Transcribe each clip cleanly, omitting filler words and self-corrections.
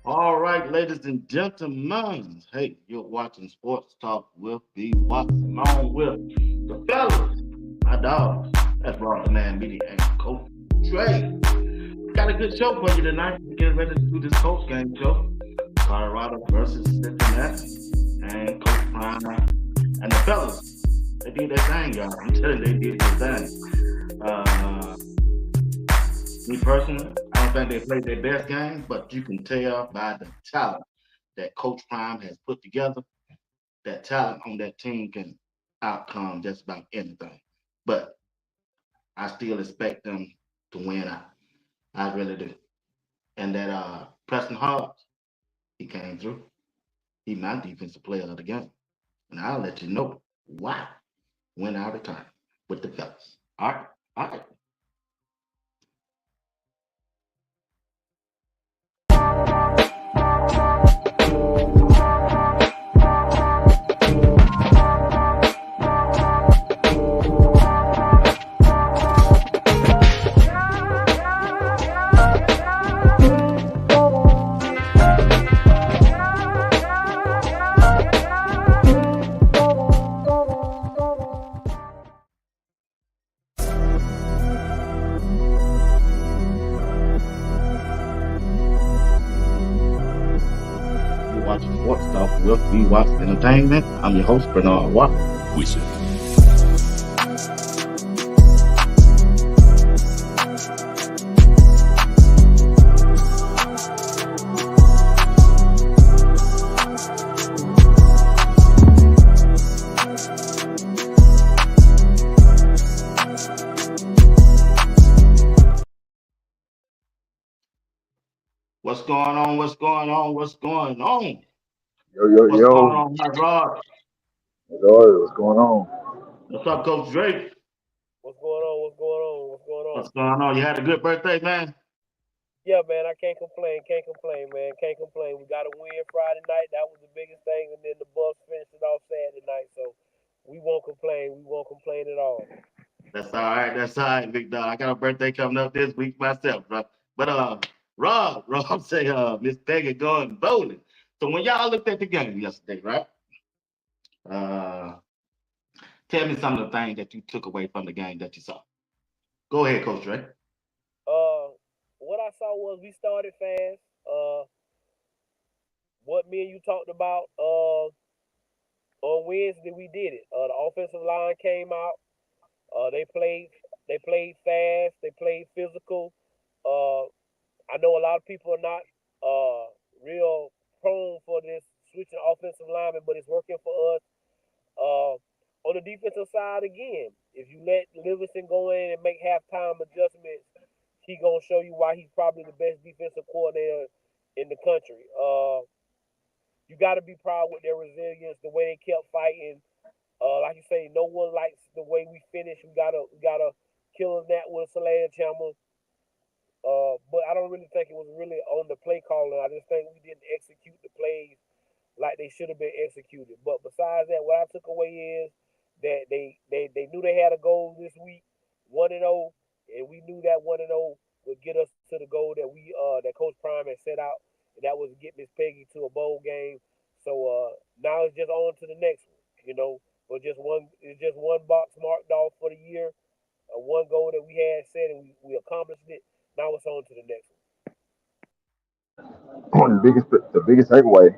All right, ladies and gentlemen. Hey, you're watching Sports Talk with BWatts, along with the fellas, my dogs. That's RobDaManMedia and Coach Trey. Got a good show for you tonight. We're getting ready to do this Postgame show. Colorado versus Cincinnati. And Coach Prime and the fellas. They did their thing, y'all. I'm telling you, they did their thing. Me personally, I don't think they played their best game, but you can tell by the talent that Coach Prime has put together, that talent on that team can outcome just about anything. But I still expect them to win out. I really do. And that Preston Hart, he came through. He my defensive player of the game. And I'll let you know why when I return with the fellas. All right. All right. Watching Sports Talk with BWatts Entertainment. I'm your host, Bernard Walker. Wizard. What's going on? What's going on? What's going on? Yo, yo, What's yo. going on, my Rod? What's going on? What's up, Coach Drake? What's going on? What's going on? What's going on? What's going on? You had a good birthday, man? Yeah, man, I can't complain. Can't complain, man. Can't complain. We got a win Friday night. That was the biggest thing. And then the Bucks finished it off Saturday night. So we won't complain. We won't complain at all. That's all right. That's all right, big dog. I got a birthday coming up this week myself, bro. But Rob say Miss Peggy going bowling. So when y'all looked at the game yesterday, right? Tell me some of the things that you took away from the game that you saw. Go ahead, Coach Drake. What I saw was we started fast. What me and you talked about on Wednesday, we did it. The offensive line came out. They played fast. They played physical. I know a lot of people are not real prone for this switching offensive linemen, but it's working for us. On the defensive side, again, if you let Livingston go in and make halftime adjustments, he gonna show you why he's probably the best defensive coordinator in the country. You got to be proud with their resilience, the way they kept fighting. Like you say, no one likes the way we finished. We gotta kill that with a sledgehammer. But I don't really think it was really on the play calling. I just think we didn't execute the plays like they should have been executed. But besides that, what I took away is that they knew they had a goal this week, 1-0, and we knew that 1-0 would get us to the goal that that Coach Prime had set out, and that was to get Miss Peggy to a bowl game. So now it's just on to the next one. You know, but just one box marked off for the year, one goal that we had set and we accomplished it. Now it's on to the next The biggest takeaway,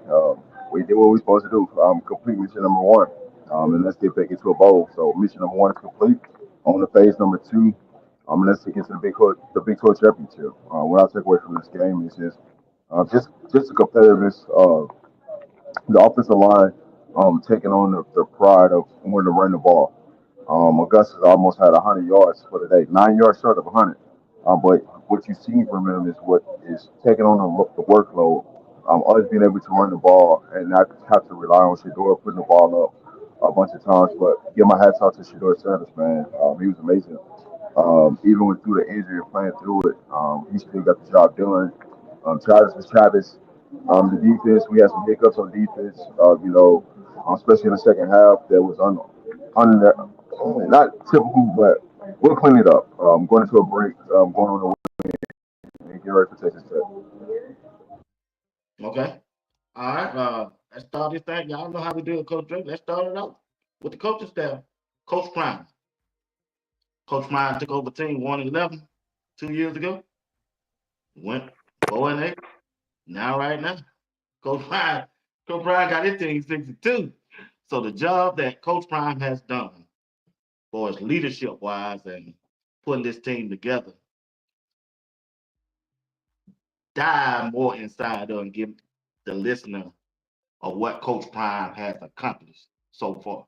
we did what we supposed to do. Complete mission number one, and let's get back into a bowl. So mission number one is complete. On to phase number two, and let's get into the Big 12 championship. What I take away from this game is just the competitiveness. The offensive line taking on the pride of wanting to run the ball. Augustus almost had 100 yards for the day, 9 yards short of 100. But what you see from him is what is taking on the workload. Always being able to run the ball and not have to rely on Shedeur putting the ball up a bunch of times. But give my hats off to Shedeur Sanders, man. He was amazing. Even with through the injury and playing through it, he still got the job done. Travis was Travis. The defense, we had some hiccups on defense. Especially in the second half, that was not typical, but we'll clean it up. Going into a break, going on the and get ready for Texas Tech. Okay. All right. Let's start this thing. Y'all know how we do it, Coach Drake. Let's start it out with the coaching staff. Coach Prime. Coach Prime took over team 1-11 2 years ago. Went 4-8. Now, right now, Coach Prime, Coach Prime got his team 62. So the job that Coach Prime has done for his leadership wise and putting this team together, dive more inside and give the listener of what Coach Prime has accomplished so far.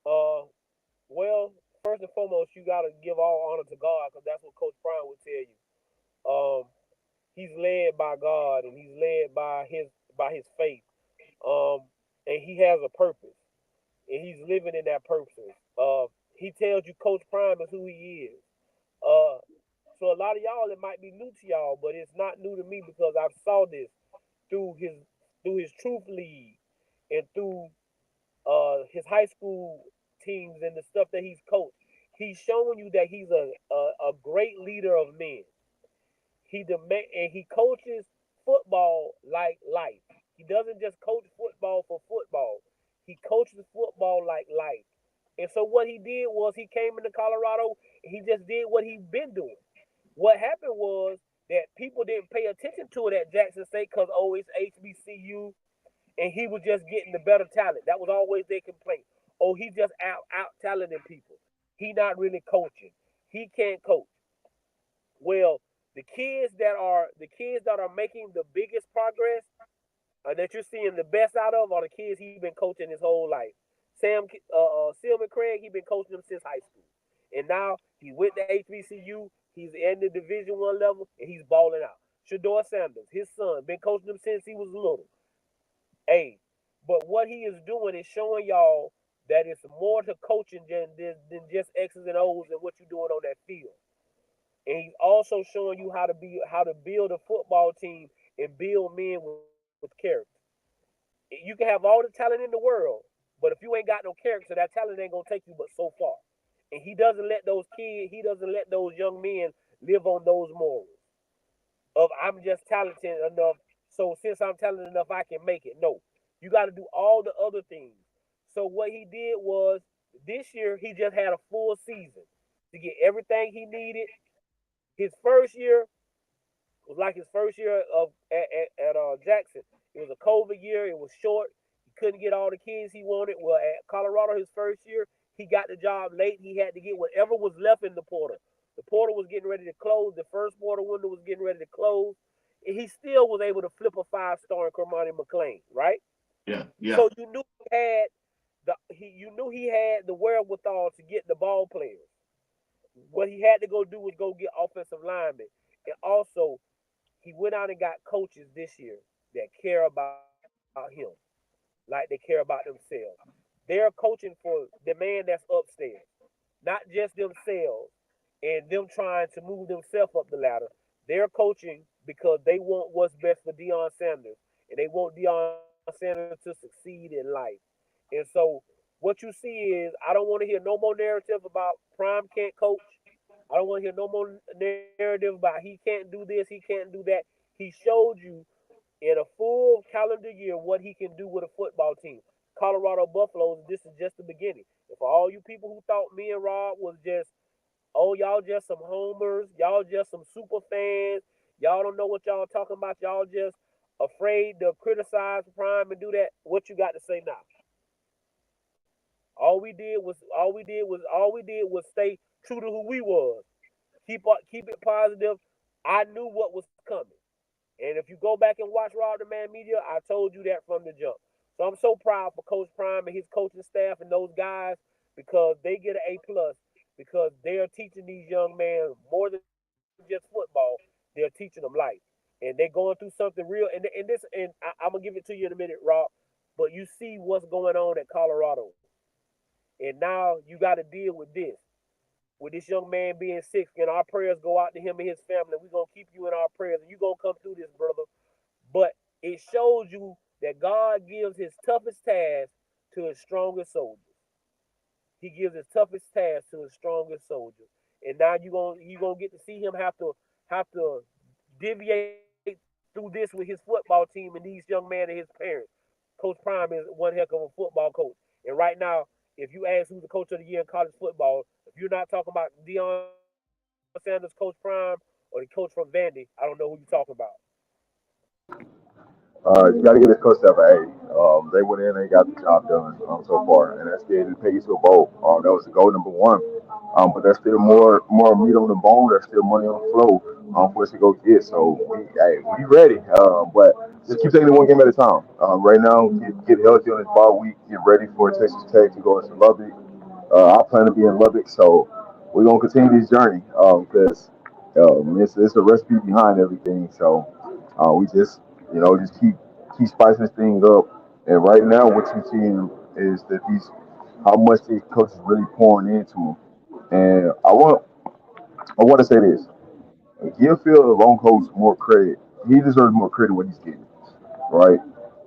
one. Well, first and foremost, you got to give all honor to God because that's what Coach Prime would tell you. Um, he's led by God and he's led by his faith. Um, and he has a purpose and he's living in that purpose. He tells you Coach Prime is who he is. Uh, so a lot of y'all, it might be new to y'all, but it's not new to me because I saw this through his Truth League and through his high school teams and the stuff that he's coached. He's showing you that he's a great leader of men. He coaches football like life. He doesn't just coach football for football. He coaches football like life. And so what he did was he came into Colorado and he just did what he's been doing. What happened was that people didn't pay attention to it at Jackson State because it's HBCU and he was just getting the better talent. That was always their complaint. Oh, he just out talenting people. He not really coaching. He can't coach. Well, the kids that are making the biggest progress that you're seeing the best out of are the kids he's been coaching his whole life. Silman Craig, he's been coaching them since high school, and now he went to HBCU. He's in the Division 1 level, and he's balling out. Shedeur Sanders, his son, been coaching him since he was little. Hey, but what he is doing is showing y'all that it's more to coaching than just X's and O's and what you're doing on that field. And he's also showing you how to build a football team and build men with character. You can have all the talent in the world, but if you ain't got no character, that talent ain't gonna take you but so far. And he doesn't let those young men live on those morals of I'm just talented enough, so since I'm talented enough, I can make it. No, you got to do all the other things. So what he did was this year he just had a full season to get everything he needed. His first year was like his first year of at Jackson. It was a COVID year. It was short. He couldn't get all the kids he wanted. Well, at Colorado, his first year, he got the job late. He had to get whatever was left in the portal. The portal was getting ready to close. The first portal window was getting ready to close. And he still was able to flip a 5-star in Kermani McLean, right? Yeah, yeah. So you knew he had the wherewithal to get the ball players. What he had to go do was go get offensive linemen. And also, he went out and got coaches this year that care about him like they care about themselves. They're coaching for the man that's upstairs, not just themselves and them trying to move themselves up the ladder. They're coaching because they want what's best for Deion Sanders and they want Deion Sanders to succeed in life. And so what you see is I don't want to hear no more narrative about Prime can't coach. I don't want to hear no more narrative about he can't do this, he can't do that. He showed you in a full calendar year what he can do with a football team. Colorado Buffaloes, this is just the beginning. And for all you people who thought me and Rob was just, oh, y'all just some homers, y'all just some super fans, y'all don't know what y'all talking about, y'all just afraid to criticize Prime and do that. What you got to say now? All we did was stay true to who we was. Keep it positive. I knew what was coming. And if you go back and watch RobDaManMedia, I told you that from the jump. So I'm so proud for Coach Prime and his coaching staff and those guys because they get an A plus because they are teaching these young men more than just football. They're teaching them life, and they're going through something real. I'm gonna give it to you in a minute, Rob. But you see what's going on at Colorado, and now you got to deal with this young man being sick. And our prayers go out to him and his family. We're gonna keep you in our prayers, and you're gonna come through this, brother. But it shows you that God gives his toughest task to his strongest soldiers. He gives his toughest task to his strongest soldiers. And now you gonna get to see him have to deviate through this with his football team and these young men and his parents. Coach Prime is one heck of a football coach. And right now, if you ask who's the coach of the year in college football, if you're not talking about Deion Sanders, Coach Prime, or the coach from Vandy, I don't know who you're talking about. You got to get this coach staff an A. They went in, they got the job done so far, and that's getting Peggy to a bowl. That was the goal number one. But there's still more meat on the bone. There's still money on the floor for us to go get. So we ready. But just keep taking it one game at a time. Right now, get healthy on this ball week. Get ready for Texas Tech to go into Lubbock. I plan to be in Lubbock, so we're gonna continue this journey because it's a recipe behind everything. So we just just keep spicing this thing up. And right now, what you're seeing is that these how much these coaches really pouring into them. And I want to say this: give Phil the long coach more credit. He deserves more credit what he's getting, right?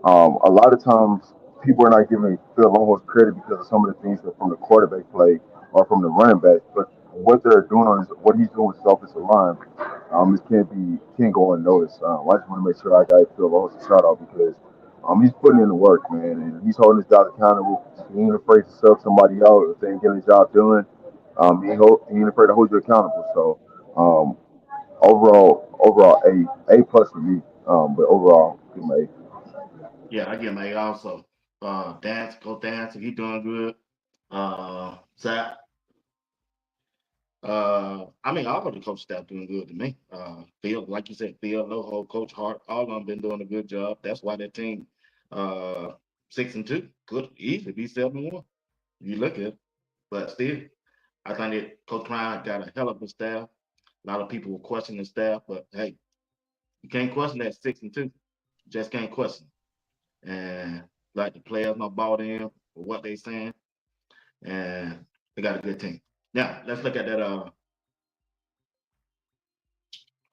A lot of times people are not giving Phil Longhorns credit because of some of the things that from the quarterback play or from the running back, but what they're doing on what he's doing with his offensive line, it can't go unnoticed. I just want to make sure I got Phil Longhorns a shout out because he's putting in the work, man, and he's holding his guys accountable. He ain't afraid to sub somebody out if they ain't getting the job done. He ain't afraid to hold you accountable. So um, overall A plus for me. But overall, give him A. Yeah, I give him A also. Dance, he doing good. Zach, I mean, all of the coach staff doing good to me. Phil, like you said, Phil, Loho, Coach Hart, all of them been doing a good job. That's why that team, uh, 6-2, could easily be 7-1. You look at it, but still, I think that Coach Prime got a hell of a staff. A lot of people will question the staff, but hey, you can't question that 6-2. Just can't question. And like the players not bought in for what they saying, and they got a good team. Now let's look at that. Hold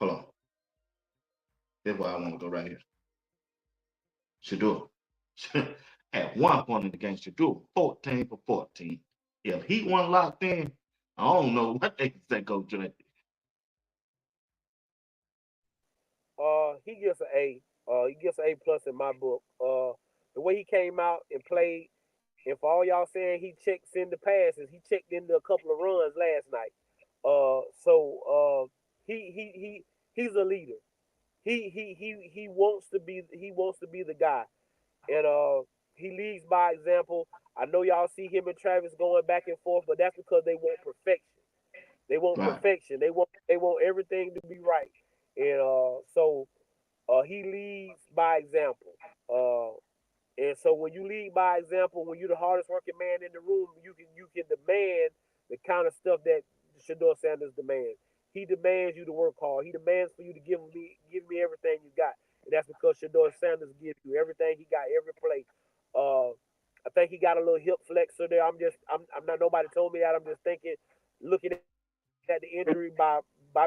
on. Here's where I want to go right here. Shedeur. At one point in the game, Shedeur 14 for 14. If he wasn't locked in, I don't know what they say go Dre. He gets an A. He gets an A plus in my book. The way he came out and played, and for all y'all saying he checks in the passes, he checked into a couple of runs last night. So he's a leader. He wants to be the guy, and he leads by example. I know y'all see him and Travis going back and forth, but that's because they want perfection. They want Right. perfection. They want everything to be right, and so he leads by example. And so when you lead by example, when you're the hardest working man in the room, you can demand the kind of stuff that Shedeur Sanders demands. He demands you to work hard. He demands for you to give me everything you got, and that's because Shedeur Sanders gives you everything he got every play. Uh, I think he got a little hip flexor there. I'm not nobody told me that. I'm just thinking, looking at the injury by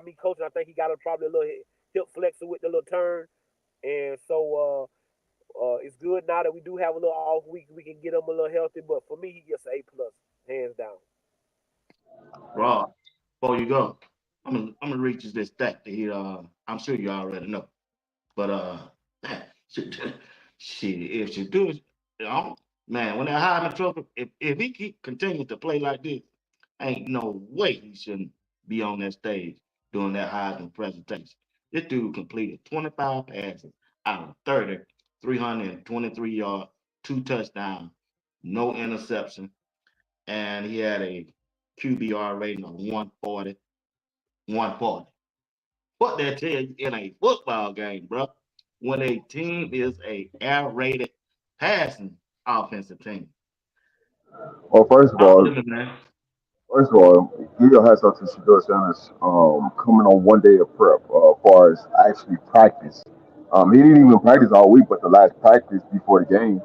me coaching. I think he got probably a little hip flexor with the little turn, and so it's good now that we do have a little off week. We can get him a little healthy, but for me, he gets an A plus, hands down. Rob, before you go, I'm gonna read you this stat that I'm sure you already know. But shit, shit, if she do it, Man, when that Heisman Trophy, if he keep continuing to play like this, ain't no way he shouldn't be on that stage doing that Heisman presentation. This dude completed 25 passes out of 30, 323 yards, 2 touchdowns, no interception, and he had a QBR rating of 140, 140. What that tell you in a football game, bro? When a team is a air-rated passing offensive team. Well, Talk to me, man. first of all, give your hats off to Shedeur Sanders coming on 1 day of prep as far as actually practice. He didn't even practice all week, but the last practice before the game.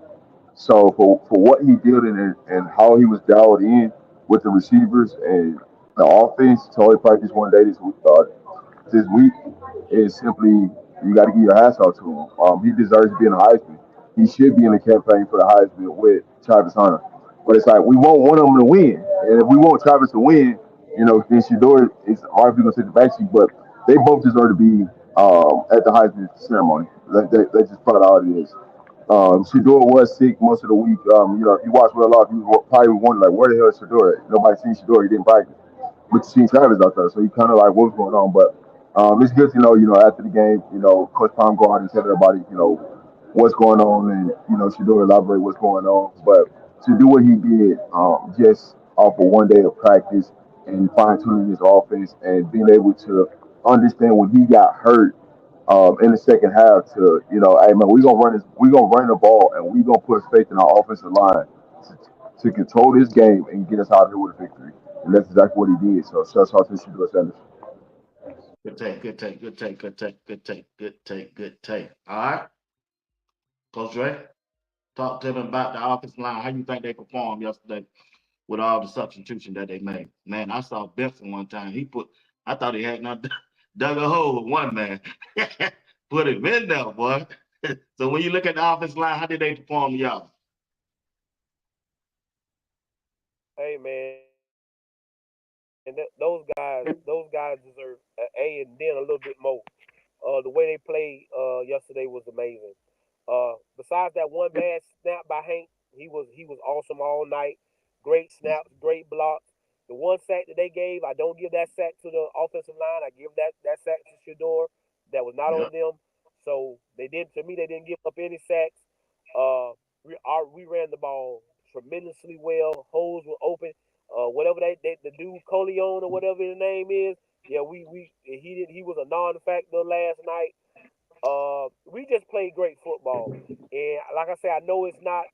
So for what he did and how he was dialed in with the receivers and the offense, to only practice 1 day this week is simply you got to give your hats off to him. He deserves to be in the Heisman. He should be in the campaign for the Heisman with Travis Hunter. But it's like we want one of them to win, and if we want Travis to win, then Shedeur is arguably going to take the backseat. But they both deserve to be at the Heisman ceremony. Let's just put it out it is. Shedeur was sick most of the week. If you watch real life, you probably wonder like, where the hell is Shedeur at? Nobody seen Shedeur. He didn't practice. But you seen Travis out there, so you kind of like, what's going on? But it's good to know, after the game, Coach Palm go out and tell everybody, what's going on, and Shedeur elaborate what's going on. But to do what he did, just off of 1 day of practice and fine tuning his offense and being able to understand when he got hurt in the second half to, hey man, we gonna run the ball and we gonna put faith in our offensive line to control this game and get us out of here with a victory. And that's exactly what he did. So shout out to Shedeur Sanders. Good take, good take, good take, good take, good take, good take, good take. All right, Coach Ray, talk to them about the offensive line. How you think they performed yesterday with all the substitution that they made? Man, I saw Benson one time. I thought he had not dug a hole with one man. Put him in there, boy. So when you look at the offensive line, how did they perform, y'all? Hey man, those guys deserve an A and then a little bit more. The way they played yesterday was amazing. Besides that one bad snap by Hank, he was awesome all night. Great snaps, great blocks. The one sack that they gave, I don't give that sack to the offensive line. I give that sack to Shedeur. That was not on Yep. them. So they didn't give up any sacks. We ran the ball tremendously well. Holes were open. Whatever the dude Coleon or whatever his name is, yeah, he was a non-factor last night. We just played great football, and like I said, I know it's not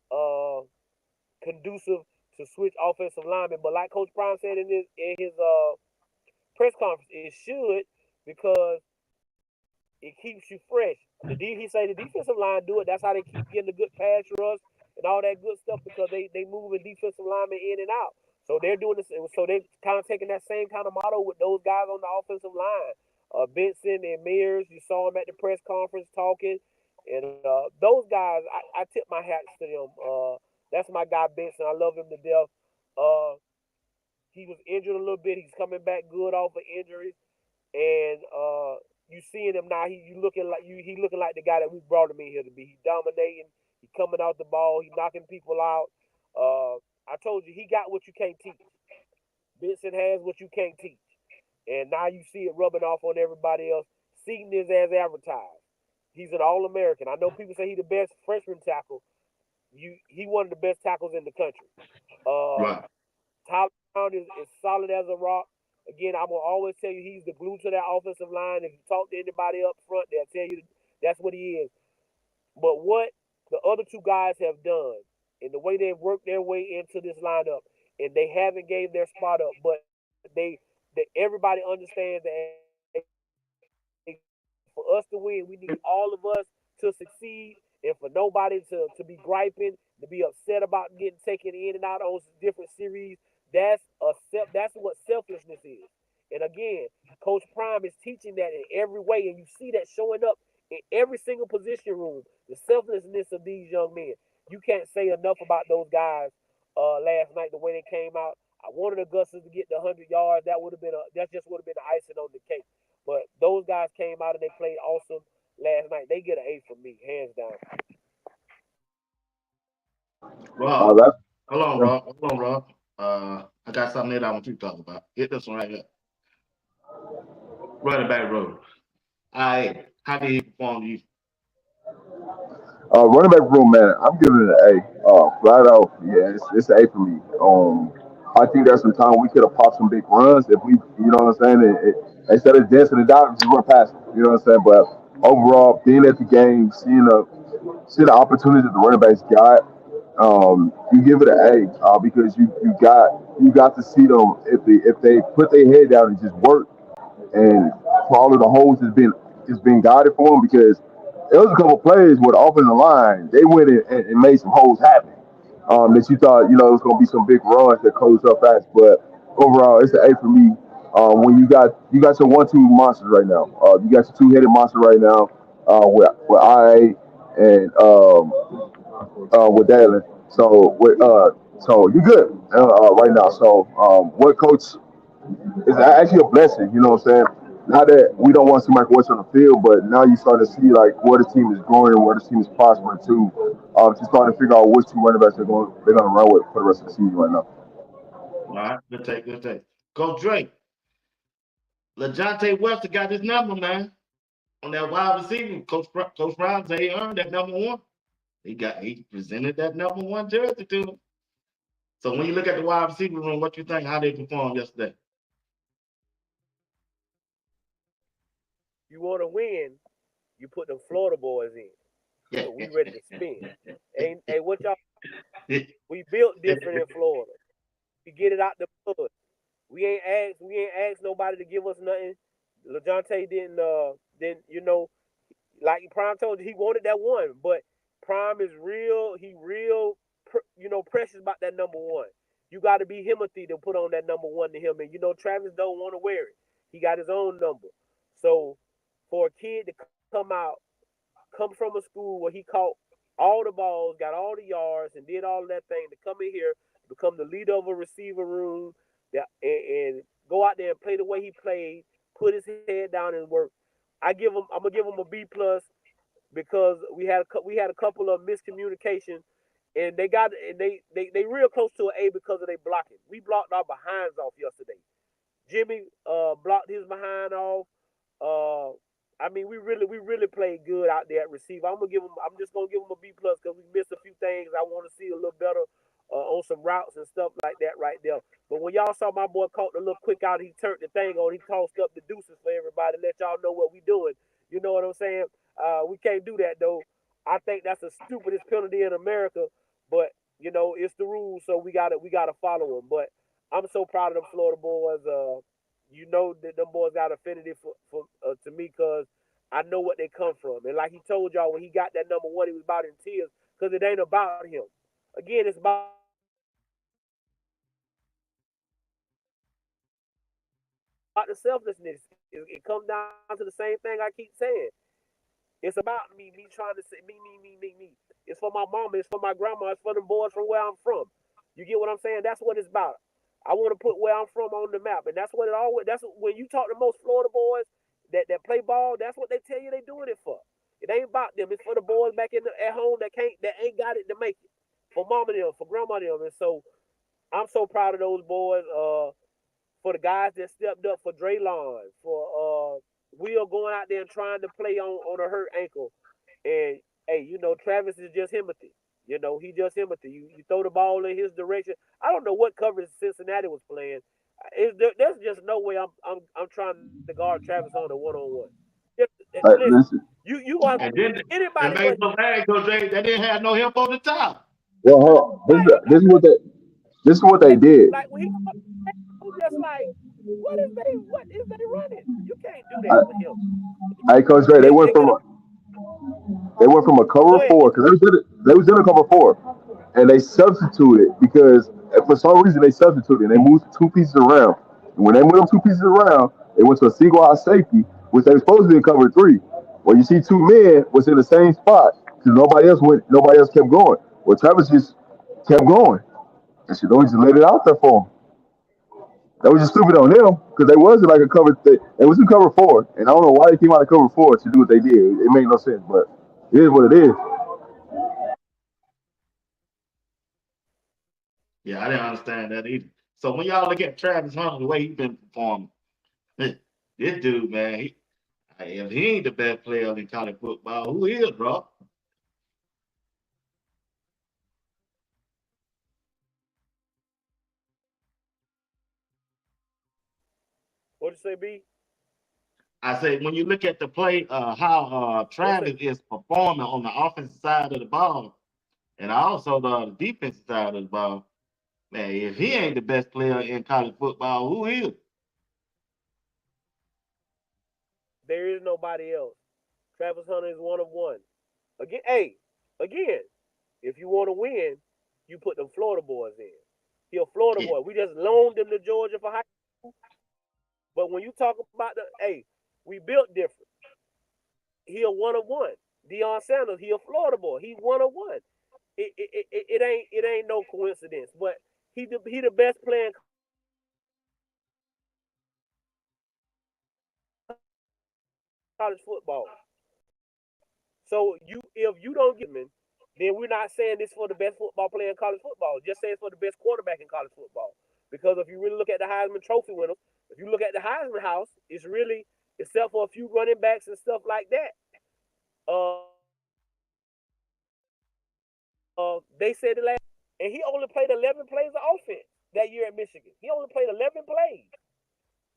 conducive to switch offensive linemen, but like Coach Prime said in his press conference, it should because it keeps you fresh. He say the defensive line do it. That's how they keep getting the good pass rush and all that good stuff because they moving defensive linemen in and out. So they're doing this. So they're kind of taking that same kind of model with those guys on the offensive line. Benson and Mears, you saw them at the press conference talking, and those guys, I tip my hats to them. That's my guy Benson. I love him to death. Uh, he was injured a little bit. He's coming back good off of injuries, and you seeing him now. He looking like the guy that we brought him in here to be. He dominating. He coming out the ball. He knocking people out. I told you he got what you can't teach. Benson has what you can't teach, and now you see it rubbing off on everybody else. Seaton is as advertised. He's an All American. I know people say he's the best freshman tackle. He one of the best tackles in the country. Uh, Right. Tyler Brown is solid as a rock. Again, I will always tell you he's the glue to that offensive line. If you talk to anybody up front, they'll tell you that's what he is. But what the other two guys have done and the way they've worked their way into this lineup, and they haven't gave their spot up, but that everybody understands that for us to win, we need all of us to succeed and for nobody to be griping, to be upset about getting taken in and out on different series. That's what selfishness is. And again, Coach Prime is teaching that in every way, and you see that showing up in every single position room. The selflessness of these young men. You can't say enough about those guys last night. The way they came out. I wanted Augustus to get the 100 yards. That just would have been the icing on the cake. But those guys came out and they played awesome last night. They get an A from me, hands down. Rob, That's hold on, yeah. Rob. Hold on, Rob. I got something that I want you to talk about. Get this one right here. Running back road. How did he perform to you? Running back room, man. I'm giving it an A. Flat out, yeah, it's an A for me. I think there's some time we could have popped some big runs if we, you know what I'm saying. Instead of dancing it down, just run past it. You know what I'm saying. But overall, being at the game, seeing the opportunity that the running backs got, you give it an A because you got to see them if they put their head down and just work and all of the holes has been guided for them because there was a couple of plays where the offensive line they went in and made some holes happen. That you thought it was going to be some big runs that closed up fast, but overall it's an A for me. When you got your 1-2 monsters right now, you got your two-headed monster right now with I and with Dalen. So you're good right now. So what coach it's actually a blessing, you know what I'm saying? Not that we don't want to see Michael Wentz on the field, but now you start to see like where the team is growing and where the team is prospering too. Just starting to figure out which two running backs they're going to run with for the rest of the season right now. All right, good take, good take. Coach Drake, LeJounte Webster got his number, man. On that wide receiver, Coach Brown said he earned that number one. He presented that number one jersey to him. So when you look at the wide receiver room, what you think? How they performed yesterday? You want to win, you put them Florida boys in. Yeah. So we ready to spin. Ain't what y'all? We built different in Florida. We get it out the mud. We ain't asked nobody to give us nothing. LeJounte didn't like Prime told you he wanted that one, but Prime is real. He real, precious about that number one. You got to be Himothy to put on that number one to him, and Travis don't want to wear it. He got his own number. So for a kid to come from a school where he caught all the balls, got all the yards, and did all of that thing to come in here, become the leader of a receiver room, and go out there and play the way he played, put his head down and work. I'm gonna give him a B plus because we had a couple of miscommunications, and they real close to an A because of their blocking. We blocked our behinds off yesterday. Jimmy blocked his behind off. Uh, I mean, we really played good out there at receiver. I'm just gonna give him a B plus because we missed a few things. I want to see a little better on some routes and stuff like that right there. But when y'all saw my boy caught the little quick out, he turned the thing on. He tossed up the deuces for everybody. Let y'all know what we doing. You know what I'm saying? We can't do that though. I think that's the stupidest penalty in America. But it's the rules, so we gotta follow them. But I'm so proud of them Florida boys. That them boys got affinity for to me because I know what they come from. And like he told y'all when he got that number one, he was about in tears because it ain't about him. Again, it's about the selflessness. It comes down to the same thing I keep saying. It's about me trying to say me. It's for my mama, it's for my grandma, it's for them boys from where I'm from. You get what I'm saying? That's what it's about. I want to put where I'm from on the map, and that's what it always. That's when you talk to most Florida boys that play ball. That's what they tell you they doing it for. It ain't about them. It's for the boys back at home that ain't got it to make it. For mama them, for grandma them, and so I'm so proud of those boys. For the guys that stepped up for Draylon, for Will going out there and trying to play on a hurt ankle. And hey, Travis is just Himothy. He just Himothy. You throw the ball in his direction. I don't know what coverage Cincinnati was playing. There's just no way I'm trying to guard Travis Hunter 1-on-1. Listen, Listen, you gonna And then anybody it but made so bad, Coach Drake, they didn't have no help on the top. well, hold on. This, right. is- this is what they this is what they did. Like when he I was just like, what is they running? You can't do that with I, him. Coach Ray, they They went they from get a, they went from a cover go ahead. four because they was in a cover four, and they substituted because for some reason they substituted and they moved two pieces around. And when they moved them two pieces around, they went to a single high safety, which they were supposed to be in cover three. Well, you see two men was in the same spot because nobody else kept going. Well, Travis just kept going, and Shedeur just laid it out there for him. That was just stupid on them because they wasn't like a cover. They was in cover four, and I don't know why they came out of cover four to do what they did. It made no sense, but it is what it is. Yeah, I didn't understand that either. So when y'all look at Travis Hunter, the way he's been performing, this dude, man, if he ain't the best player in college football, who is, bro? What you say, B? I say when you look at the play, how What say? Travis is performing on the offensive side of the ball, and also the defensive side of the ball, man, if he ain't the best player in college football, who is? There is nobody else. Travis Hunter is one of one. Again, hey, again, if you want to win, you put them Florida boys in. He a Florida Yeah, boy. We just loaned him to Georgia for high school. But when you talk about hey, we built different. He a one of one. Deion Sanders, he a Florida boy. He one of one. It ain't no coincidence. But he the best player in college football. So if you don't get him, then we're not saying this for the best football player in college football. Just say it's for the best quarterback in college football. Because if you really look at the Heisman Trophy winners, if you look at the Heisman House, it's really except for a few running backs and stuff like that. They said the last, and he only played 11 plays of offense that year at Michigan. He only played 11 plays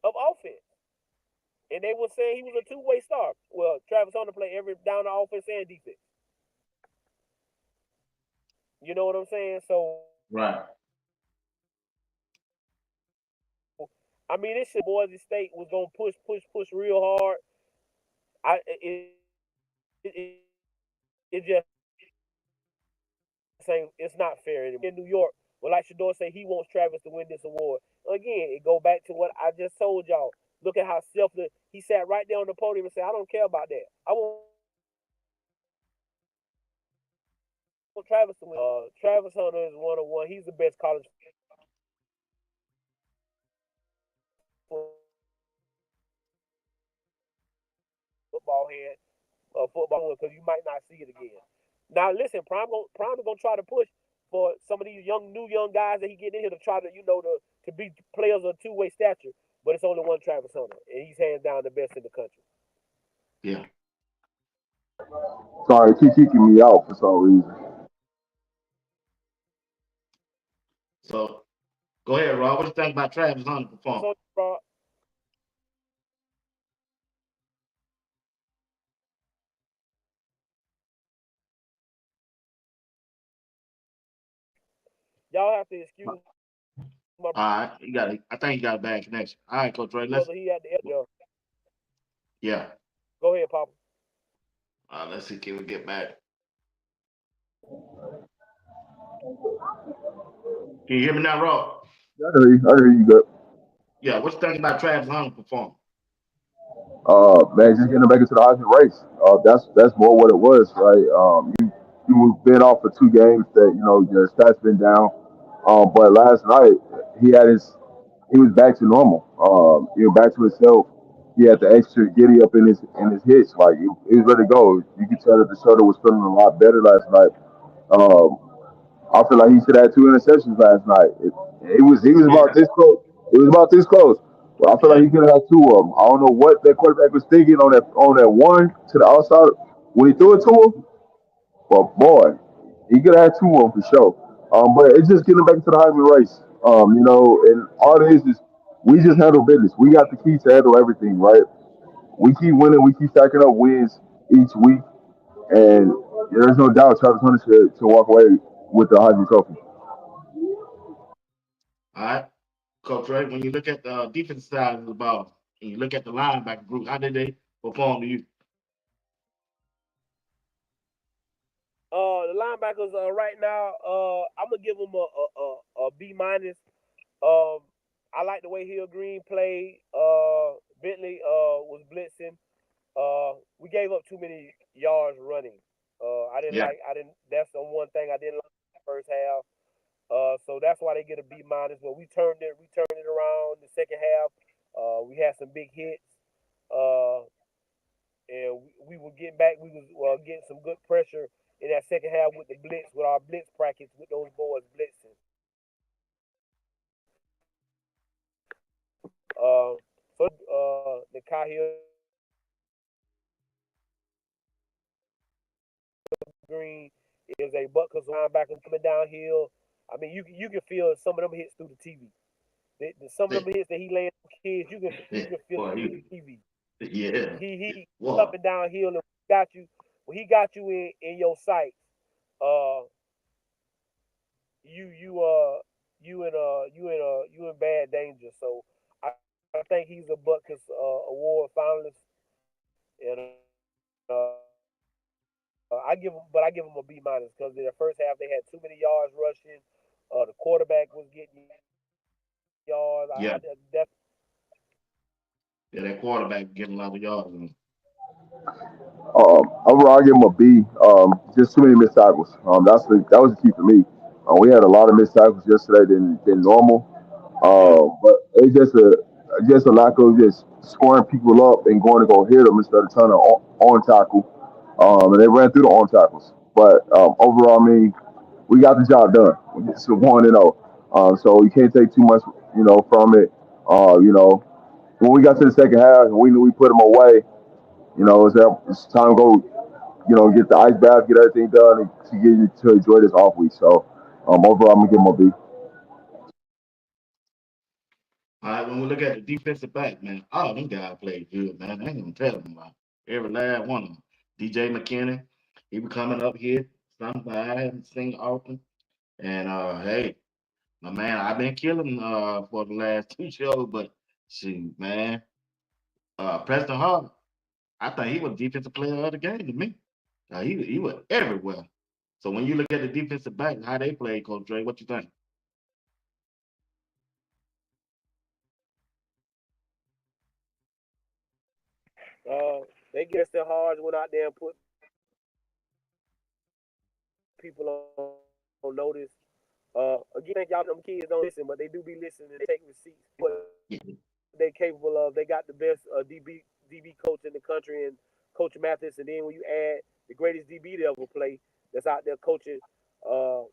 of offense, and they were saying he was a two-way star. Well, Travis Hunter played every down the offense and defense. You know what I'm saying? So right. I mean, this shit, Boise State was gonna push real hard. It just saying it's not fair anymore. In New York, well, like Shedeur say, he wants Travis to win this award. Again, it go back to what I just told y'all. Look at how selfless he sat right there on the podium and said, "I don't care about that. I want Travis to win." Travis Hunter is one of one. He's the best college football head, football because you might not see it again. Now, listen, Prime is gonna try to push for some of these young guys that he get in here to try to to be players of two-way stature. But it's only one Travis Hunter, and he's hands down the best in the country. Yeah. Sorry, keep kicking me out for some reason. So go ahead, Rob. What you think about Travis Hunter performance? So, y'all have to excuse my All right, you got. I think you got a bad connection. All right, Coach Ray. Let's. brother. He had the edge. Yeah. Go ahead, Papa. Let's see. Can we get back? Can you hear me now, Rob? I hear you. I hear you good. Yeah. What you think about Travis Hunter performance? Man, just getting back into the Heisman race. That's more what it was, right? You been off for 2 games that your stats been down. But last night he was back to normal. Back to himself. He had the extra giddy up in his hitch, like he was ready to go. You could tell that the shoulder was feeling a lot better last night. Um, I feel like he should have had 2 interceptions last night. He was Yeah. about this close. It was about this close. But I feel Yeah. like he could have had 2 of them. I don't know what that quarterback was thinking on that one to the outside when he threw it to him. But boy, he could have had 2 of them for sure. But it's just getting back to the Heisman race. And all it is we just handle business. We got the key to handle everything, right? We keep winning. We keep stacking up wins each week, and there's no doubt Travis Hunter should walk away with the Heisman Trophy. All right, Coach Ray. When you look at the defense side of the ball, and you look at the linebacker group, how did they perform to you? The linebackers right now, I'm gonna give them a B minus. Um, I like the way Hill Green played. Bentley was blitzing. We gave up too many yards running. I didn't Yeah. like. I didn't. That's the one thing I didn't like in the first half. So that's why they get a B minus. But we turned it. We turned it around the second half. We had some big hits. Uh, and we were getting back. We was getting some good pressure in that second half with the blitz, with our blitz practice with those boys blitzing. Kyle Green is a Butkus linebacker coming downhill. I mean, you can feel some of them hits through the TV. Some of them hits that he laying on kids, you can feel it Boy, through the TV. yeah. He up Wow. and downhill and got you in your sights, uh you in bad danger. So I think he's a Butkus award finalist, and I give him a B minus because in the first half they had too many yards rushing. The quarterback was getting yards. I definitely Yeah. Yeah, that quarterback getting a lot of yards. Overall, I give him a B. Just too many missed tackles. That was the key for me. We had a lot of missed tackles yesterday than normal. Yeah. But it's just a lack of just scoring people up and going to go hit them instead of trying to on tackle. And they ran through the on tackles. But overall, I mean, we got the job done. It's a 1-0. So you can't take too much, from it. When we got to the second half, we knew we put them away. It's time to go, get the ice bath, get everything done, and to get you to enjoy this off week. So overall, I'm gonna give them a B. All right, when we look at the defensive back, man, all them guys played good, man. I ain't gonna tell them about every last one of them. DJ McKinney, he was coming up here, something I haven't seen often. And hey, my man, I've been killing for the last two shows, but shoot, man, Preston Hart, I think he was defensive player of the game to me. He was everywhere. So when you look at the defensive back, how they play, Coach Dre, what you think? they get their hard, went out there and put people on notice. Again, I think y'all them kids don't listen, but they do be listening and take receipts. What they capable of. They got the best DB coach in the country, and Coach Mathis. And then when you add the greatest DB to ever play, that's out there coaching uh,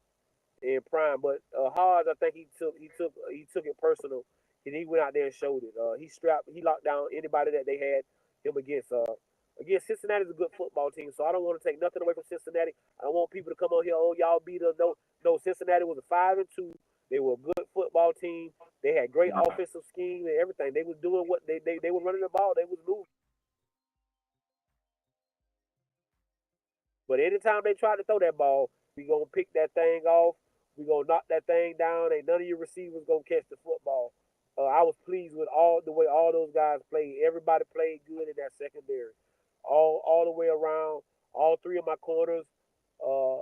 in prime. But Hodge, I think he took it personal, and he went out there and showed it. He locked down anybody that they had him against. Again, Cincinnati's a good football team, so I don't want to take nothing away from Cincinnati. I don't want people to come on here, oh y'all beat us. No, no, Cincinnati was a 5-2. They were a good football team. They had great offensive scheme and everything. They was doing what they were running the ball. They was moving. But anytime they try to throw that ball, we gonna pick that thing off. We gonna knock that thing down. Ain't none of your receivers gonna catch the football. I was pleased with all the way all those guys played. Everybody played good in that secondary, all the way around. All three of my corners. Uh,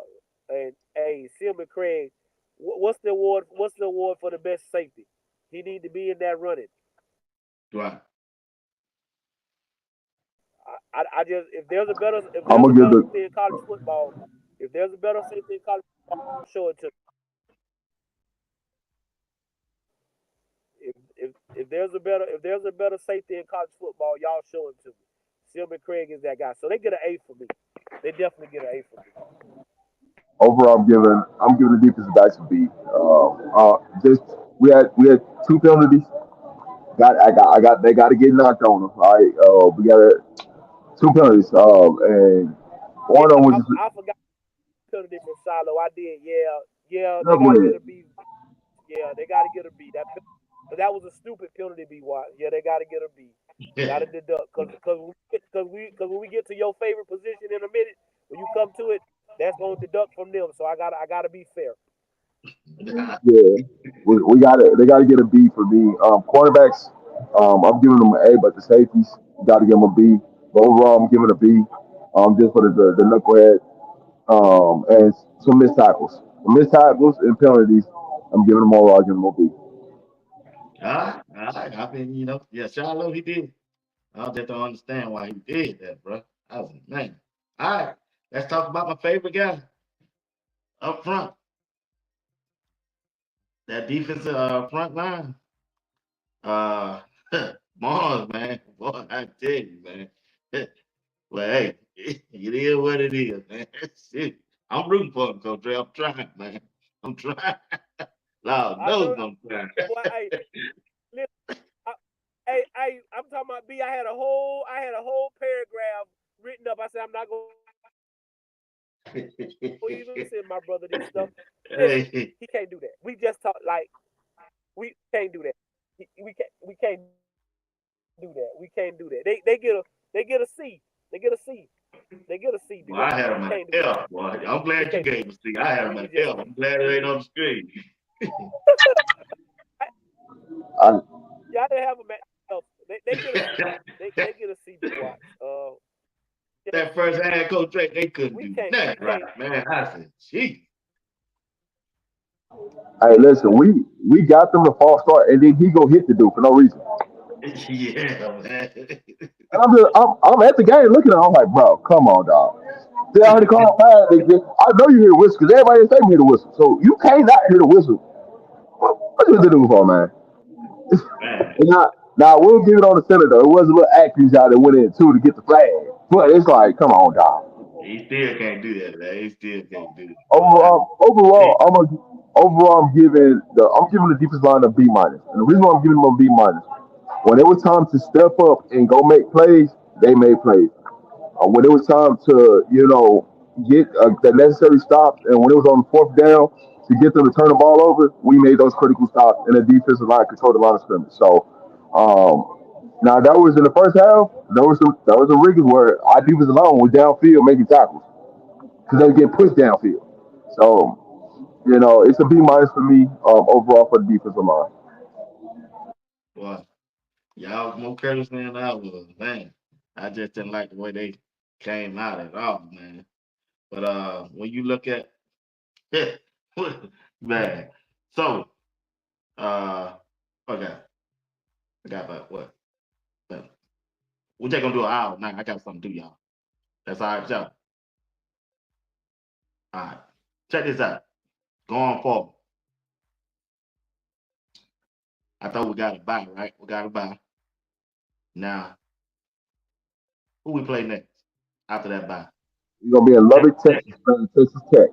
and hey, Silman Craig, what's the award? What's the award for the best safety? He need to be in that running. Right. I just if I'm there's a gonna give better the safety in college football, if there's a better safety in college football, show it to me. If there's a better safety in college football, y'all show it to me. Silman Craig is that guy. So they get an A for me. They definitely get an A for me. overall. I'm giving the defensive backs a B. Just we had two penalties. They got to get knocked on them. All right, we got two penalties. And one Yeah, of them was I, just I forgot penalty from Shiloh. I did. Yeah, yeah. They got to get knucklehead. a B. Yeah, they got to get a B. That was a stupid penalty. B. Watt. Yeah, they got to get a B. Got Yeah. to deduct because when we get to your favorite position in a minute, when you come to it, that's gonna deduct from them. So I gotta be fair. Yeah, we got it. They got to get a B for me. Quarterbacks, I'm giving them an A, but the safeties got to give them a B. But overall, I'm giving a B. Just for the knucklehead. And some missed tackles and penalties. I'm giving them all. I'll give them a B. All right. I mean, yeah, Shiloh, he did. I just don't understand why he did that, bro. I was like, man. All right, let's talk about my favorite guy up front. That defensive front line. Uh, Mars, man. Boy, I tell you, man. Well, hey, it is what it is, man. Shit. I'm rooting for him, Coach Dre. I'm trying, man. I'm trying. Lord I know, knows I'm trying. boy. Hey, listen, I, hey, I'm talking about B, I had a whole paragraph written up. I said I'm not gonna even send my brother this stuff. Listen, Hey, he can't do that. We just talk like we can't do that. We can't do that. We can't do that. They get a C. They get a C. They get a C, B well, I Watts. had We him at can't do that. F, boy. I'm We glad you can't do gave that. him C. I had him We at just F. I'm glad it ain't on the screen. I, yeah, I didn't have them at F. They get a C. They get a C, B Watts. Just That first hand, Coach Drake, they couldn't do we nothing can't. right, man. I said, gee. hey, listen, we got them to false start, and then he go hit the dude for no reason. Yeah, man. And I'm at the game looking at him, I'm like, bro, come on, dog. They already called fire. I know you hear the whistle because everybody in the stadium hear the whistle. So you can't not hear the whistle. What you the dude for, man? Man, And now we'll give it on the center though. It was a little actions out that went in too to get the flag. But it's like, come on, dog. he still can't do that, man. He still can't do it. Overall, I'm giving the defense line a B minus. And the reason why I'm giving them a B minus, when it was time to step up and go make plays, they made plays. When it was time to, get the necessary stops, and when it was on fourth down to get them to turn the ball over, we made those critical stops, and the defensive line controlled the line of scrimmage. So, now that was in the first half. There was some riggers where our defense alone was downfield making tackles because they were getting pushed downfield. So, it's a B minus for me overall for the defensive line. Boy, y'all was more careless than I was, man. I just didn't like the way they came out at all, man. But when you look at man, so okay, I got about what? Uh, We're just gonna do an hour now. I got something to do, y'all. That's all right, y'all. All right, check this out. Going forward, I thought we got to buy, right? We got to buy. Now, who we play next after that buy? You're gonna be in Texas Lubbock, Tech. Texas, playing Texas Tech.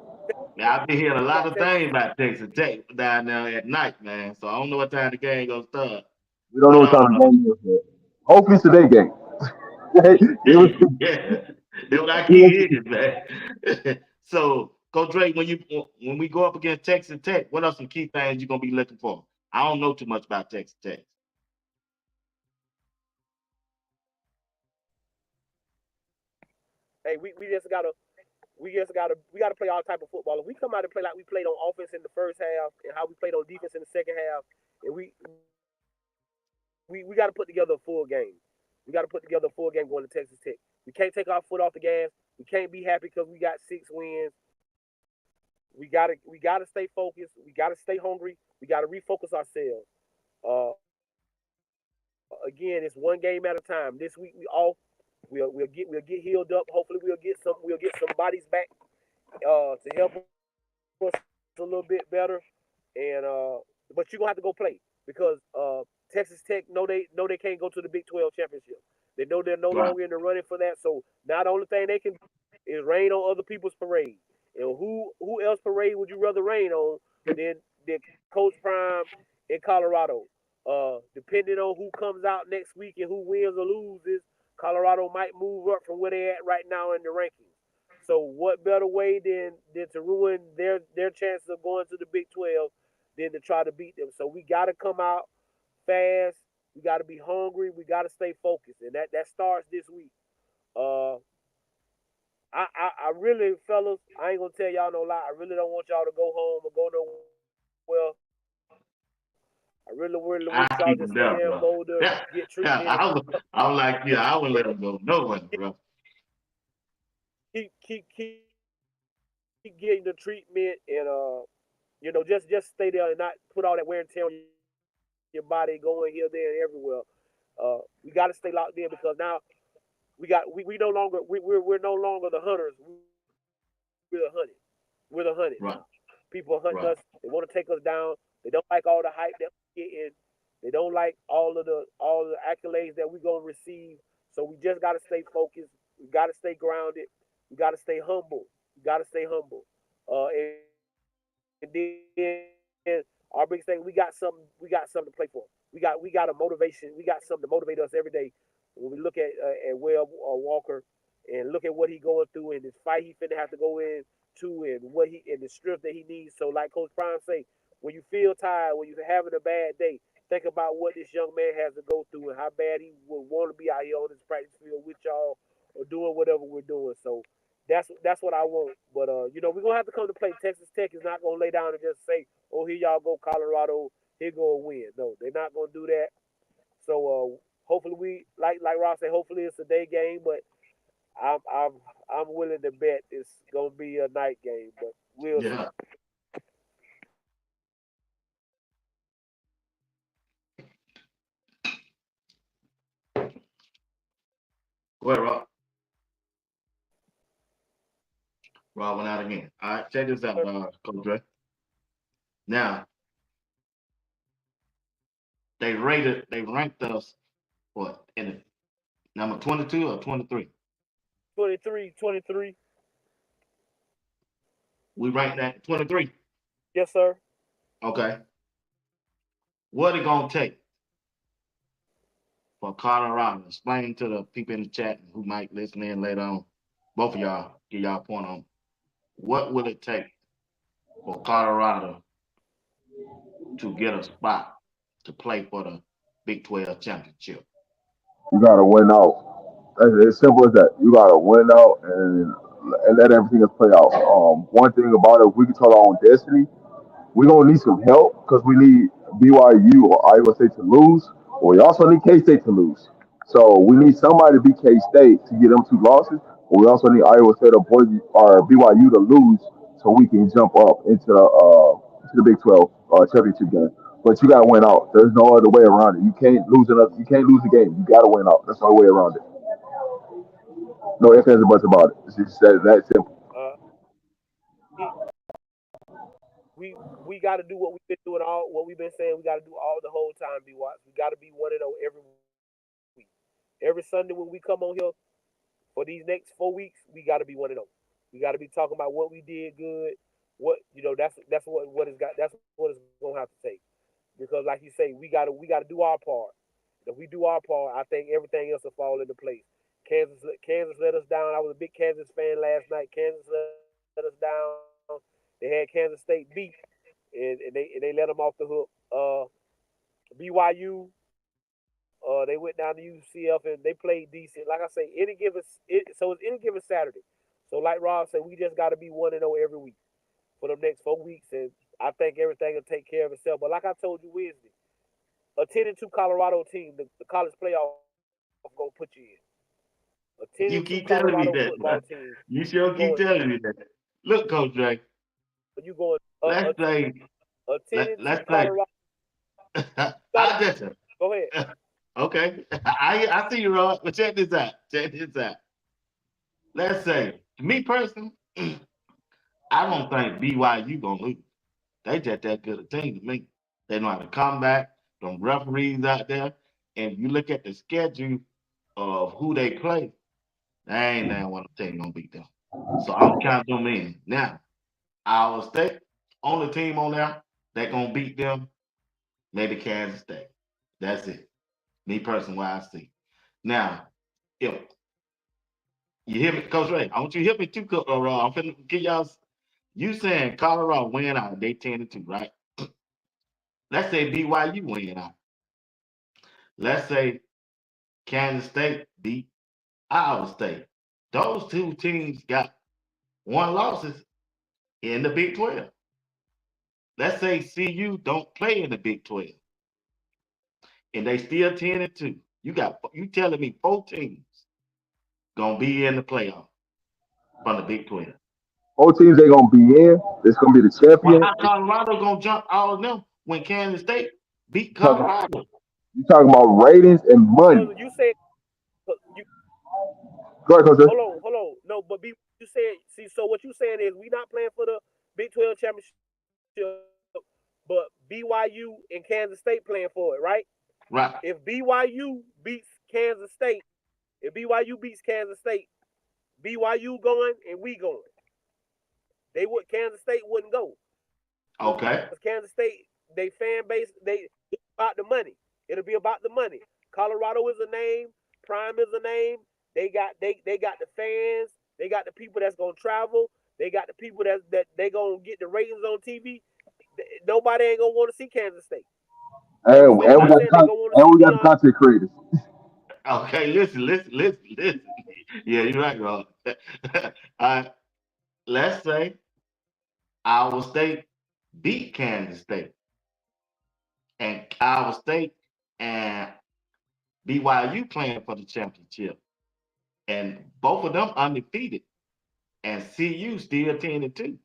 Now, I've been hearing a We lot got of Texas. things about Texas Tech down there at night, man. So I don't know what time the game gonna start. We don't know But what time the game is yet. Hopefully it's today game. it was, yeah, that's what I it keep was hearing, man. So, Coach Drake, when we go up against Texas Tech, what are some key things you're gonna be looking for? I don't know too much about Texas Tech. Hey, we just gotta play all type of football. If we come out and play like we played on offense in the first half and how we played on defense in the second half, and we got to put together a full game. We got to put together a full game going to Texas Tech. We can't take our foot off the gas. We can't be happy because we got 6 wins. We gotta stay focused. We gotta stay hungry. We gotta refocus ourselves. Again, it's one game at a time. This week we off. We'll get healed up. Hopefully we'll get some bodies back to help us a little bit better. And but you're gonna have to go play because Texas Tech know they can't go to the Big 12 championship. They know they're no Right. longer in the running for that. So now the only thing they can do is rain on other people's parade. And who else parade would you rather rain on than Coach Prime in Colorado? Depending on who comes out next week and who wins or loses, Colorado might move up from where they're at right now in the rankings. So what better way than to ruin their chances of going to the Big 12 than to try to beat them? So we got to come out fast. We got to be hungry. We got to stay focused, and that starts this week. Uh, I really, fellas, I ain't gonna tell y'all no lie. I really don't want y'all to go home or go nowhere. I really wish I y'all keep just them stay there, there in bro. Boulder, Yeah, get yeah. treatment, and I'm like you. I wouldn't let and them go nowhere, bro. keep getting the treatment and just stay there and not put all that wear and tear on your body going here, there, and everywhere. We got to stay locked in because now we no longer we're no longer the hunters. We're the hunted. We're the hunted Right, now. People are hunting right. us. They want to take us down. They don't like all the hype that we're getting. They don't like all the accolades that we're gonna receive. So we just gotta stay focused. We gotta stay grounded. We gotta stay humble. We gotta stay humble. And then our biggest thing, we got something to play for. We got a motivation. We got something to motivate us every day. When we look at Webb or Walker and look at what he going through and this fight he finna have to go into and what he and the strength that he needs. So like Coach Prime say, when you feel tired, when you're having a bad day, think about what this young man has to go through and how bad he would want to be out here on this practice field with y'all or doing whatever we're doing. So that's what I want. But we're gonna have to come to play. Texas Tech is not gonna lay down and just say, "Oh, here y'all go, Colorado. Here go a win." No, they're not gonna do that. So hopefully we like Rob said, hopefully it's a day game, but I'm I'm I'm willing to bet it's gonna be a night game, but we'll see. Yeah. Go ahead, Rob. Rob went out again. All right, check this out, Coach Dre. Now, they ranked us, what, in the number 22 or 23? 23. We ranked at 23. Yes, sir. Okay. What it gonna take for Colorado? Explain to the people in the chat who might listen in later on. Both of y'all, get y'all point on what will it take for Colorado to get a spot to play for the Big 12 championship? You gotta win out. That's as simple as that. You gotta win out and let everything else play out. One thing about it, if we control our own destiny, we're gonna need some help because we need BYU or Iowa State to lose, or we also need K State to lose. So we need somebody to beat K State to get them two losses, but we also need Iowa State or BYU to lose so we can jump up into the Big 12 championship game. But you gotta win out. There's no other way around it. You can't lose enough. You can't lose the game. You gotta win out. There's no way around it. No ifs ands or buts about it. It's just that simple. We we got to do what we've been doing what we've been saying. We got to do all the whole time. Be watched. We got to be 1-0 every week. Every Sunday when we come on here for these next 4 weeks, we got to be 1-0. We got to be talking about what we did good. What that's what it's got. That's what it's gonna have to take. Because like you say, we gotta do our part. If we do our part, I think everything else will fall into place. Kansas let us down. I was a big Kansas fan last night. Kansas let us down. They had Kansas State beat, and they let them off the hook. BYU, they went down to UCF and they played decent. Like I say, so it's any given Saturday. So like Rob said, we just got to be 1-0 every week for the next 4 weeks, and I think everything will take care of itself. But like I told you Wednesday, a 10-2 Colorado team, the college playoff gonna put you in. A 10-2 You keep Colorado telling me football that. team, You you sure going keep telling me that. Look, Coach Dre, you going let's say, a 10-2 let's say, Colorado. Gotta I just, go ahead. okay, I see you, Rod, but check this out. Check this out. Let's say, me personally, I don't think BYU gonna lose. They just that good a team to me. They know how to come back. Them referees out there, and you look at the schedule of who they play. They ain't that one team gonna beat them. So I'm counting them in. Now, Iowa State, only team on there that gonna beat them, maybe Kansas State. That's it. Me personally, what I see. Now, if you hear me, Coach Ray, I want you to hear me too, I'm finna get y'all. You saying Colorado win out, they 10-2, right? Let's say BYU win out. Let's say Kansas State beat Iowa State. Those two teams got one losses in the Big 12. Let's say CU don't play in the Big 12 and they still 10-2. You telling me four teams gonna be in the playoff from the Big 12. Four teams they gonna be in. It's gonna be the Well, champion. how Colorado gonna jump all of them when Kansas State beat Talking, Colorado? you talking about ratings and money. You said you Go ahead, Coach. hold on. No, but you said see. So what you saying is we not playing for the Big 12 championship, but BYU and Kansas State playing for it, right? Right. If BYU beats Kansas State, if BYU beats Kansas State, BYU going and we going. Kansas State wouldn't go because Kansas Okay. State they fan base they about the money. It'll be about the money. Colorado is a name. Prime is a name. They got the fans. They got the people that's gonna travel. They got the people that they gonna get the ratings on TV. Nobody ain't gonna want to see Kansas State. And we got the Deion. content creators. Okay, listen. Yeah, you're right, Rob. Let's say Iowa State beat Kansas State, and Iowa State and BYU playing for the championship, and both of them undefeated, and CU still 10-2.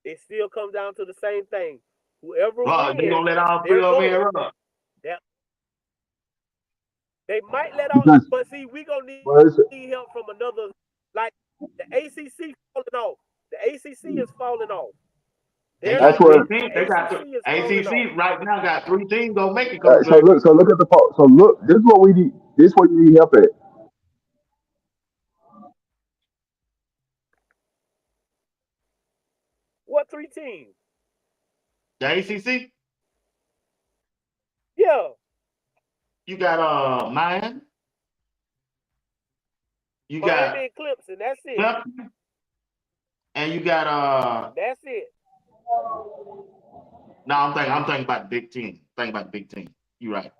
It still comes down to the same thing. Whoever Rob, they wins, gonna let all three they're of them in, going. Rob? They might let out, Because, but see, we gonna well, need help from another. Like the ACC falling off. The ACC is falling off. They They're that's got not where. three getting. teams. The They got ACC is falling off. ACC right now got 3 teams gonna make it, Coach So Ray. look at the poll. So look, this is what we need. This is what you need help at. What 3 teams? The ACC, Yeah. you got Miami, you got Miami and Clemson. That's it. Clemson, and you got That's it. No, I'm thinking about the Big Ten. Thinking about the Big Ten. You're right.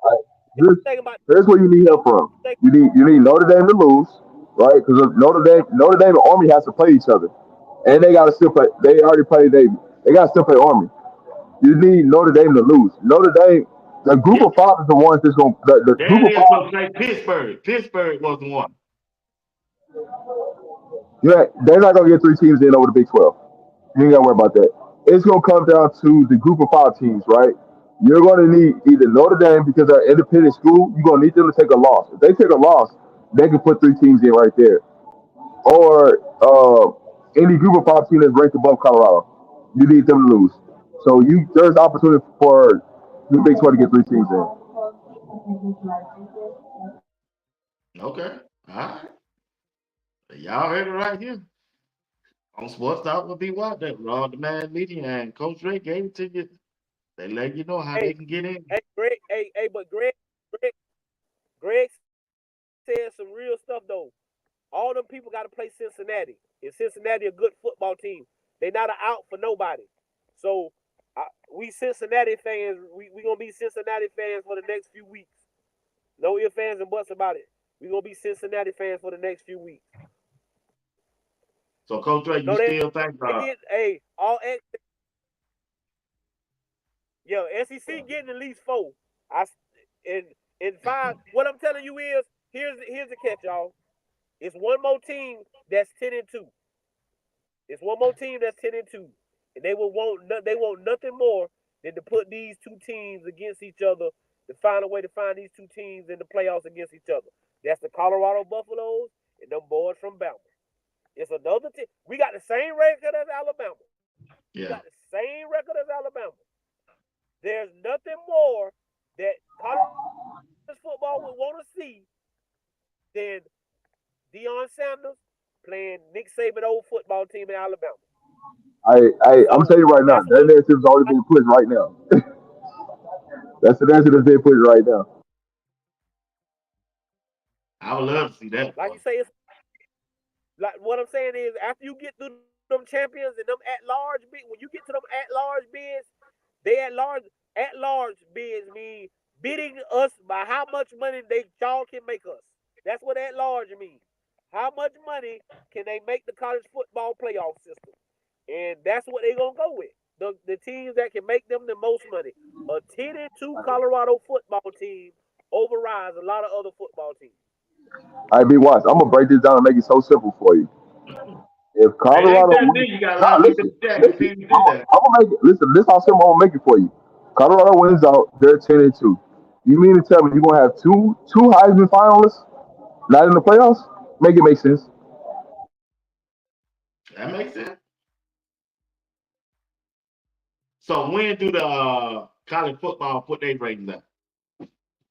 Here's where you need help from. You need Notre Dame to lose, right? Because Notre Dame and Army has to play each other, and they got to still play. They already played. They got to still play Army. You need Notre Dame to lose. Notre Dame, the group of 5 is the ones that's going. The There group it of is, 5. Coach Ray. Pittsburgh. Pittsburgh was the one. Yeah, they're not gonna get 3 teams in over the Big 12. You ain't gotta worry about that. It's gonna come down to the group of 5 teams, right? You're gonna need either Notre Dame because they're independent school. You're gonna need them to take a loss. If they take a loss, they can put 3 teams in right there. Or any group of 5 team that's ranked above Colorado, you need them to lose. So there's opportunity for the Big 12 to get 3 teams in. Okay. All right. Y'all heard it right here. On Sports Talk will be what that RobDaManMedia and Coach Ray gave it to you. They let you know how they can get in. Hey, Greg. But Greg said some real stuff though. All them people got to play Cincinnati. Is Cincinnati a good football team? They not out for nobody. So we Cincinnati fans, we gonna be Cincinnati fans for the next few weeks. No ifs, ands, and buts about it. We gonna be Cincinnati fans for the next few weeks. So, Coach Ray, you still think? All SEC getting at least 4. In 5. What I'm telling you is here's the catch, y'all. It's one more team that's 10-2. It's one more team that's 10-2, and they want nothing more than to put these 2 teams against each other to find a way to find these 2 teams in the playoffs against each other. That's the Colorado Buffaloes and them boys from Bama. It's another team. We got the same record as Alabama. Yeah. We got the same record as Alabama. There's nothing more that college football would want to see than Deion Sanders playing Nick Saban old football team in Alabama. I'm telling you right now, that narrative's already being pushed right now. That's the narrative that's being pushed right now. I would love to see that. Like you say, it's like what I'm saying is after you get through them champions and them at-large bids, when you get to them at-large bids, they at-large bids mean bidding us by how much money y'all can make us. That's what at-large means. How much money can they make the college football playoff system? And that's what they're gonna go with. The teams that can make them the most money. A 10-2 Colorado football team overrides a lot of other football teams. All right, BWatts, I'm gonna break this down and make it so simple for you. If Colorado wins, you got a lot of people listen, to do that. I'm gonna make it. Listen, this how simple I'm gonna make it for you. Colorado wins out, they're 10-2. You mean to tell me you're gonna have two Heisman finalists not in the playoffs? Make it make sense. That makes sense. So when do the college football put their ratings up?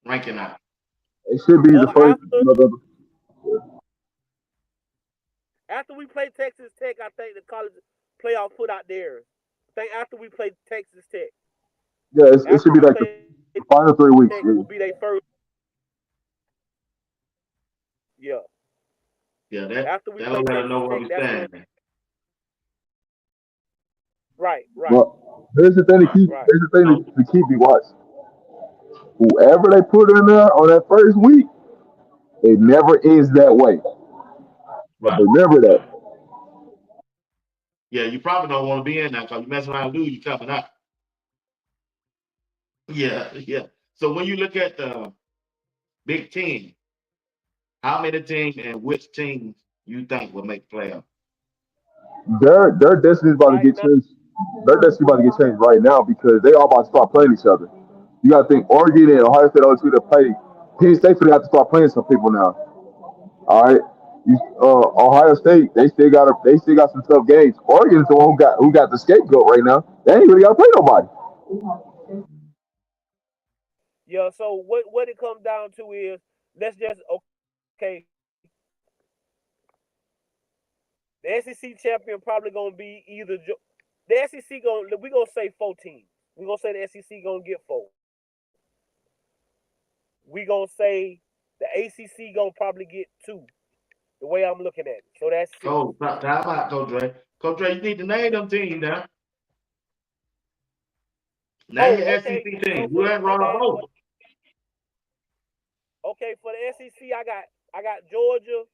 Ranking out? It should be the first. After we play Texas Tech, I think the college playoff put out theirs. I think after we play Texas Tech. Yeah, it should be like the final 3 weeks. Will be their first. Yeah. Yeah, After we that'll play let us Texas know where Tech, we that's when. stand. Right. Right. But here's the thing to Right. keep. Right. Here's the thing So, to keep you watch. Whoever they put in there on that first week, it never is that way. But right. remember that. Yeah, you probably don't want to be in there because you mess around and lose, you coming out. Yeah, yeah. So when you look at the Big Ten, how many teams and which teams you think will make the playoff? Their destiny's about to Right get now. changed. Their destiny about to get changed right now because they all about to start playing each other. You got to think Oregon and Ohio State are the two that play. Penn State for they have to start playing some people now. All right. Ohio State, they still got some tough games. Oregon is the one who got the scapegoat right now. They ain't really got to play nobody. Yeah. So what it comes down to is, let's just, okay. The SEC champion probably gonna be either the SEC gonna, we gonna say 14. We gonna say the SEC gonna get 4. We gonna say the ACC gonna probably get 2. The way I'm looking at it, so that's 6. Oh, time out, Coach Dre. Coach Dre, you need to name them teams now. Name your Oh, SEC okay. So team. for You the ain't my run off bad. over. Okay, for the SEC, I got Georgia.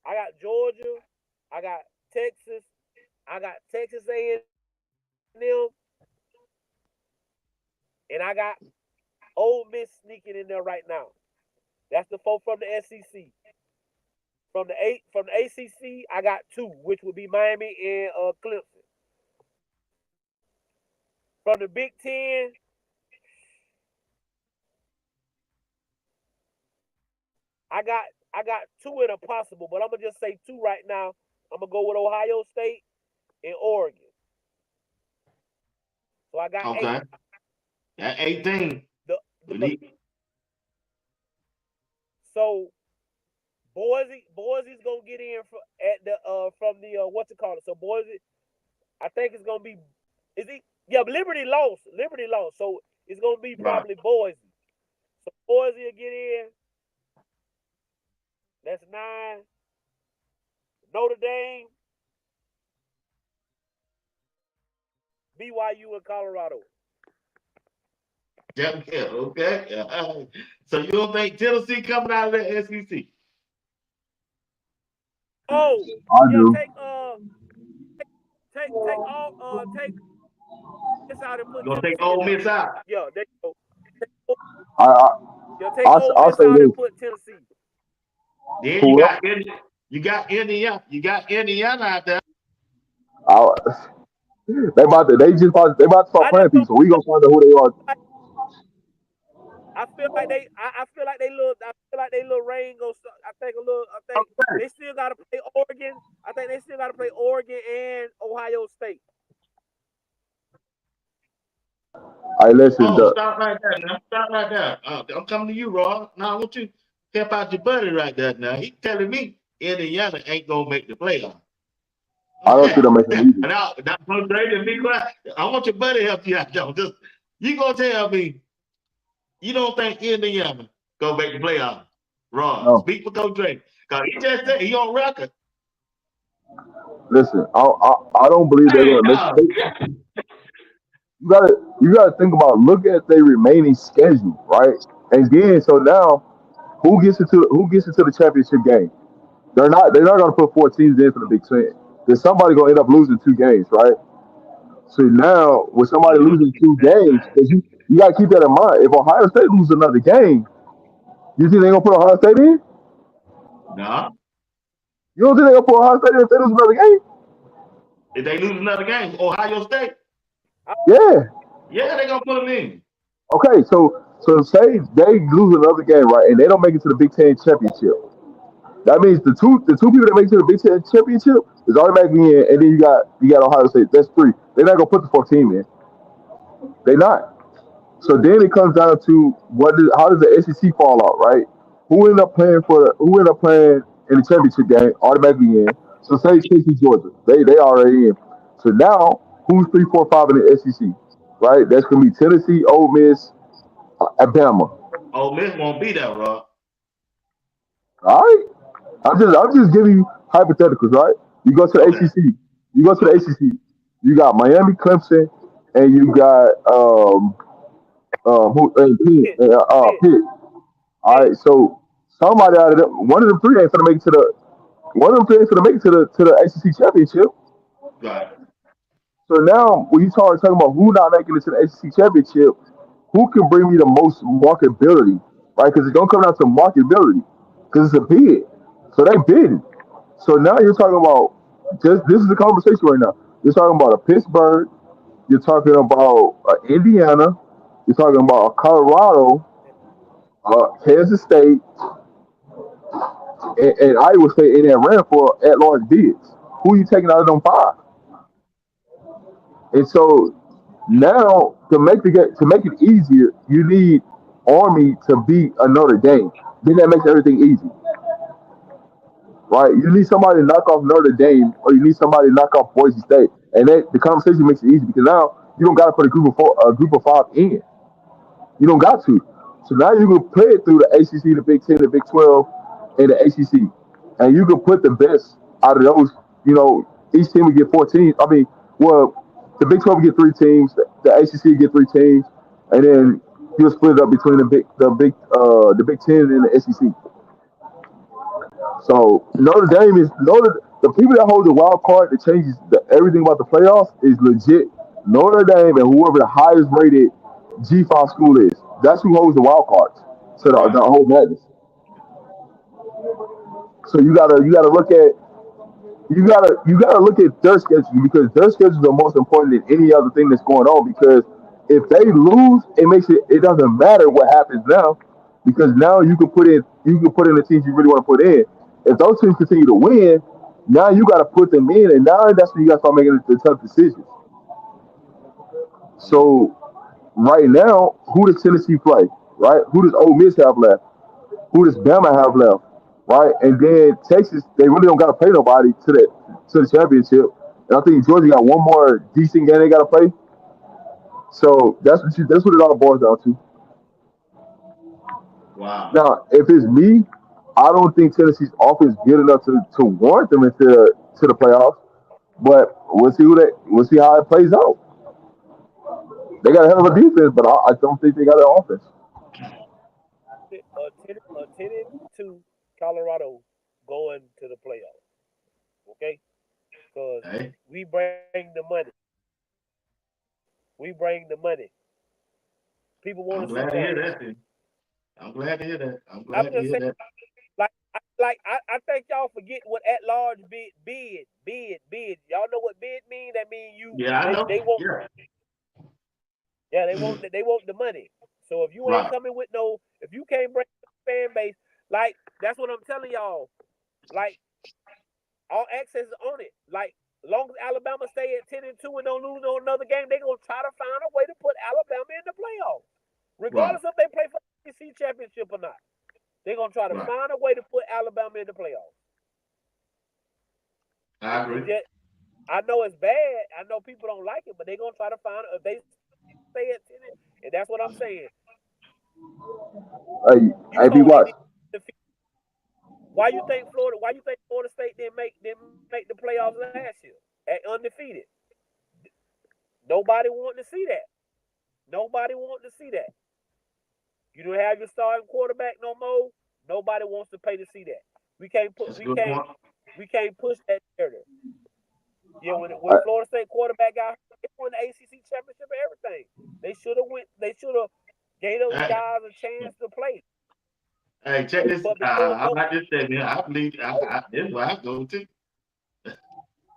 I got Georgia. I got Texas. I got Texas A&M, and I got Ole Miss sneaking in there right now. That's the 4 from the SEC. From the ACC, I got 2, which would be Miami and Clemson. From the Big Ten, I got I got 2 in a possible, but I'm gonna just say 2 right now. I'm gonna go with Ohio State and Oregon. So I got 8. Okay. That 18. The, We the need. so Boise's gonna get in from the what's it called? So Boise, I think it's gonna be, is he? Yeah, Liberty lost. Liberty lost. So it's gonna be Right. probably Boise. So Boise will get in. That's 9. Notre Dame, BYU, and Colorado. Yeah, okay. Yeah. So you don't think Tennessee coming out of the SEC? Oh, I yeah, do. take all take this out and put You gonna take Tennessee in Ole there. Miss out? Yeah, there you go. I, I Yeah, take I'll, Ole I'll Miss say out and this. put Tennessee. Then Whoever, you got Indiana. You got Indiana out there. I, they about to start I just playing people. don't So we feel gonna find out who they are. like, I feel like they little rain goes. I think Okay. they still got to play Oregon. I think they still got to play Oregon and Ohio State. I listen. Oh, stop right there now. Stop right there. I'm coming to you, Rob. Now I want you to help out your buddy right there. Now he telling me Indiana ain't gonna make the playoff. I don't see them making it either. Now, Coach Dre, be quiet. I want your buddy to help you out, though. Just you gonna tell me you don't think Indiana gonna make the playoff? Rob, No, speak for Coach Dre. Cause he just said he on record. listen. I don't believe they're Hey, gonna make dog. it. You gotta think about look at their remaining schedule, right? And then so now who gets into the championship game? They're not gonna put 4 teams in for the Big Ten. There's somebody gonna end up losing 2 games, right? So now with somebody losing 2 games, because you gotta keep that in mind. If Ohio State loses another game, you think they're gonna put Ohio State in? No, You don't think they're gonna put Ohio State in if they lose another game? if they lose another game, Ohio State, I, Yeah. yeah, they gonna put them in. Okay, so say they lose another game, right, and they don't make it to the Big Ten championship. That means the two people that make it to the Big Ten championship is automatically in, and then you got Ohio State. That's 3. They're not gonna put the 14 in. They're not. So then it comes down to how does the SEC fall out, right? Who ended up playing in the championship game automatically in. So say Tennessee, Georgia, they already in. So now who's 3, 4, 5 in the SEC, right? That's gonna be Tennessee, Ole Miss, Alabama. Ole Miss won't be there, Rob. All right. I'm just giving you hypotheticals, right? You go to the Okay. ACC. You go to the Okay. ACC. You got Miami, Clemson, and you got who Pitt, Pitt, Pitt, Pitt. All Pitt. right. So somebody out of them, one of them three ain't gonna make it to the one of them three ain't gonna make it to the ACC championship. Right. So now, when you talking about who not making it to the ACC championship, who can bring me the most marketability, right? Because it's gonna come down to marketability, because it's a bid. So they bid. So now you're talking about just this is the conversation right now. You're talking about a Pittsburgh. You're talking about Indiana. You're talking about Colorado, Kansas State, and Iowa State, and that ran for at-large bids. Who are you taking out of them five? And so now to make it easier, you need Army to beat a Notre Dame. Then that makes everything easy, right? You need somebody to knock off Notre Dame, or you need somebody to knock off Boise State, and the conversation makes it easy because now you don't got to put a group of five in. You don't got to. So now you can play it through the ACC, the Big Ten, the Big 12, and the ACC, and you can put the best out of those. You know, each team will get 14. I mean, well, the Big 12 will get three teams, the ACC will get three teams, and then you'll split it up between the Big Ten and the SEC. So Notre Dame is the people that hold the wild card that changes everything about the playoffs is legit. Notre Dame and whoever the highest rated G5 school is, that's who holds the wild cards to the Right. whole madness. So you gotta look at their schedule because their schedules are most important than any other thing that's going on. Because if they lose, it doesn't matter what happens now because now you can put in the teams you really want to put in. If those teams continue to win, now you got to put them in, and now that's when you got to start making the tough decisions. Mm. So right now, who does Tennessee play? Right? Who does Ole Miss have left? Who does Bama have left? Right? And then Texas, they really don't got to play nobody to the championship. And I think Georgia got one more decent game they got to play. So that's what it all boils down to. Wow. Now, if it's me, I don't think Tennessee's offense is good enough to warrant them into to the playoffs. But we'll see how it plays out. They got a hell of a defense, but I don't think they got an offense. A 10-2 Colorado going to the playoffs. Okay, because Hey, we bring the money. We bring the money. People want to I'm see glad to hear change. that. Then. I'm glad to hear that. I'm I'm glad to just hear saying, that. I think y'all forget what at large bid. Y'all know what bid mean? That mean Yeah, I know. they want Yeah. yeah they want the money. So if you ain't Right. coming with no if you can't bring the fan base like that's what I'm telling y'all. Like all access is on it. Like long as Alabama stay at 10-2 and don't lose on another game, they gonna try to find a way to put Alabama in the playoffs, Right. regardless if they play for the SEC championship or not. They're gonna try to Right. find a way to put Alabama in the playoffs. I It agree. just I know it's bad. I know people don't like it, but they're gonna try to find if they stay at 10, and that's what I'm saying. Hey, You hey, told B they need Watts. to defeat. Why you think Florida? Why you think Florida State didn't make the playoffs last year at undefeated? Nobody wanted to see that. Nobody wanted to see that. You don't have your starting quarterback no more. Nobody wants to pay to see that. We can't put That's a good point. we can't push that narrative. Yeah, when Hey, Florida State quarterback got hurt, they won the ACC championship and everything. They should have went. They should have gave those Hey, guys a chance to play. hey, check this. But because I like this statement. I believe this is where I go to.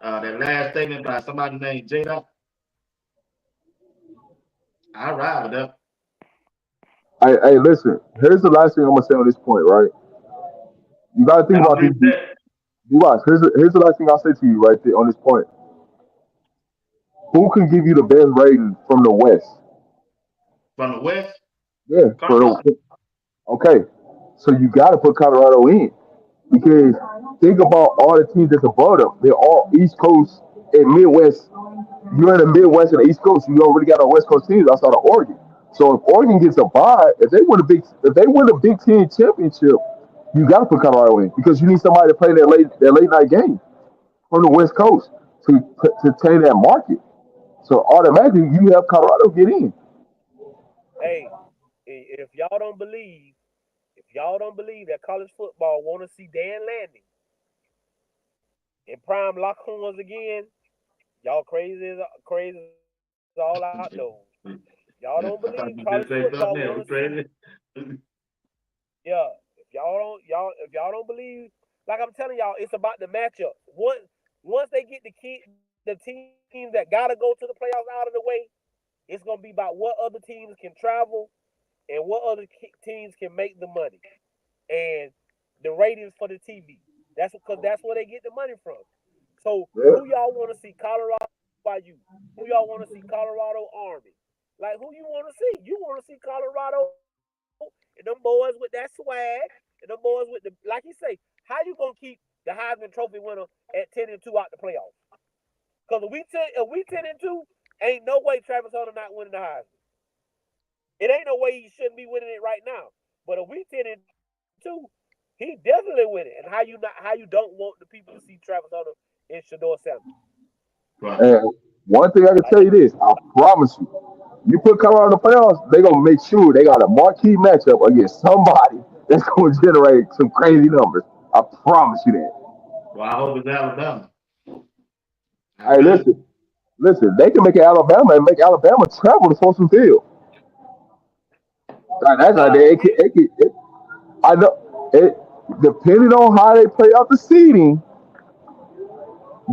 That last statement by somebody named J. Dot, I ride with that. hey, listen. Here's the last thing I'm gonna say on this point, right? You gotta think Y'all about this. believe that B Watts. Here's the last thing I'll say to you right there on this point. Who can give you the best rating from the West? from the West? Yeah, Colorado. okay. So you got to put Colorado in because think about all the teams that's above them. They're all East Coast and Midwest. You're in the Midwest and the East Coast. You already got our West Coast teams outside of Oregon. So if Oregon gets a bye, if they win the Big Ten championship, You got to put Colorado in because you need somebody to play that late night game from the West Coast to take that market. So automatically you have Colorado get in. Hey, if y'all don't believe that college football want to see Dan Lanning and prime Lockhorns again, y'all crazy as all out though. Y'all don't believe Yeah, college I thought you football did want to say see. something else, crazy. Yeah, if y'all don't believe, like I'm telling y'all, it's about the matchup. Once they get the teams that gotta go to the playoffs out of the way, it's gonna be about what other teams can travel and what other teams can make the money and the ratings for the TV. That's because that's where they get the money from. So Yeah. who y'all want to see? Colorado YU. Who y'all want to see? Colorado Army. Like who you want to see? You want to see Colorado and them boys with that swag and them boys with the like you say. How you gonna keep the Heisman Trophy winner at 10-2 out the playoffs? Because if we 10-2, ain't no way Travis Hunter not winning the Heisman. It ain't no way he shouldn't be winning it right now. But if we 10-2, he definitely win it. And how you don't want the people to see Travis Hunter and Shedeur Sanders? Right. And one thing I can Like tell you this, I promise you, you put Colorado in the playoffs, they're gonna make sure they got a marquee matchup against somebody that's gonna generate some crazy numbers. I promise you that. Well, I hope it's Alabama. I Hey, really listen, do. listen, they can make it Alabama and make Alabama travel to Folsom Field. Like, that's like nah, I know it depending on how they play out the seeding.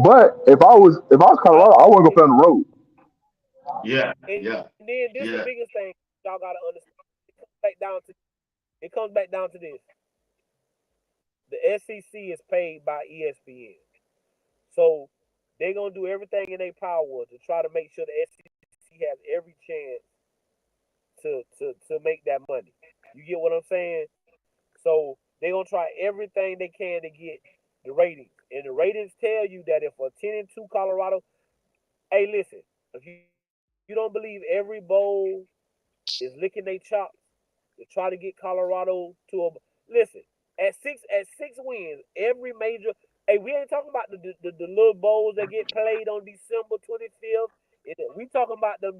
But if I was I Colorado, I wouldn't go play on the road. Yeah, and yeah, then this the biggest yeah. thing y'all gotta understand. It comes back down to this. The SEC is paid by ESPN. So they're gonna do everything in their power to try to make sure the SEC has every chance to make that money. You get what I'm saying? So they're gonna try everything they can to get the ratings. And the ratings tell you that if a 10-2 Colorado, hey listen, if you don't believe every bowl is licking their chops to try to get Colorado to a listen, at six wins, every major hey, we ain't talking about the little bowls that get played on December 25th. We talking about them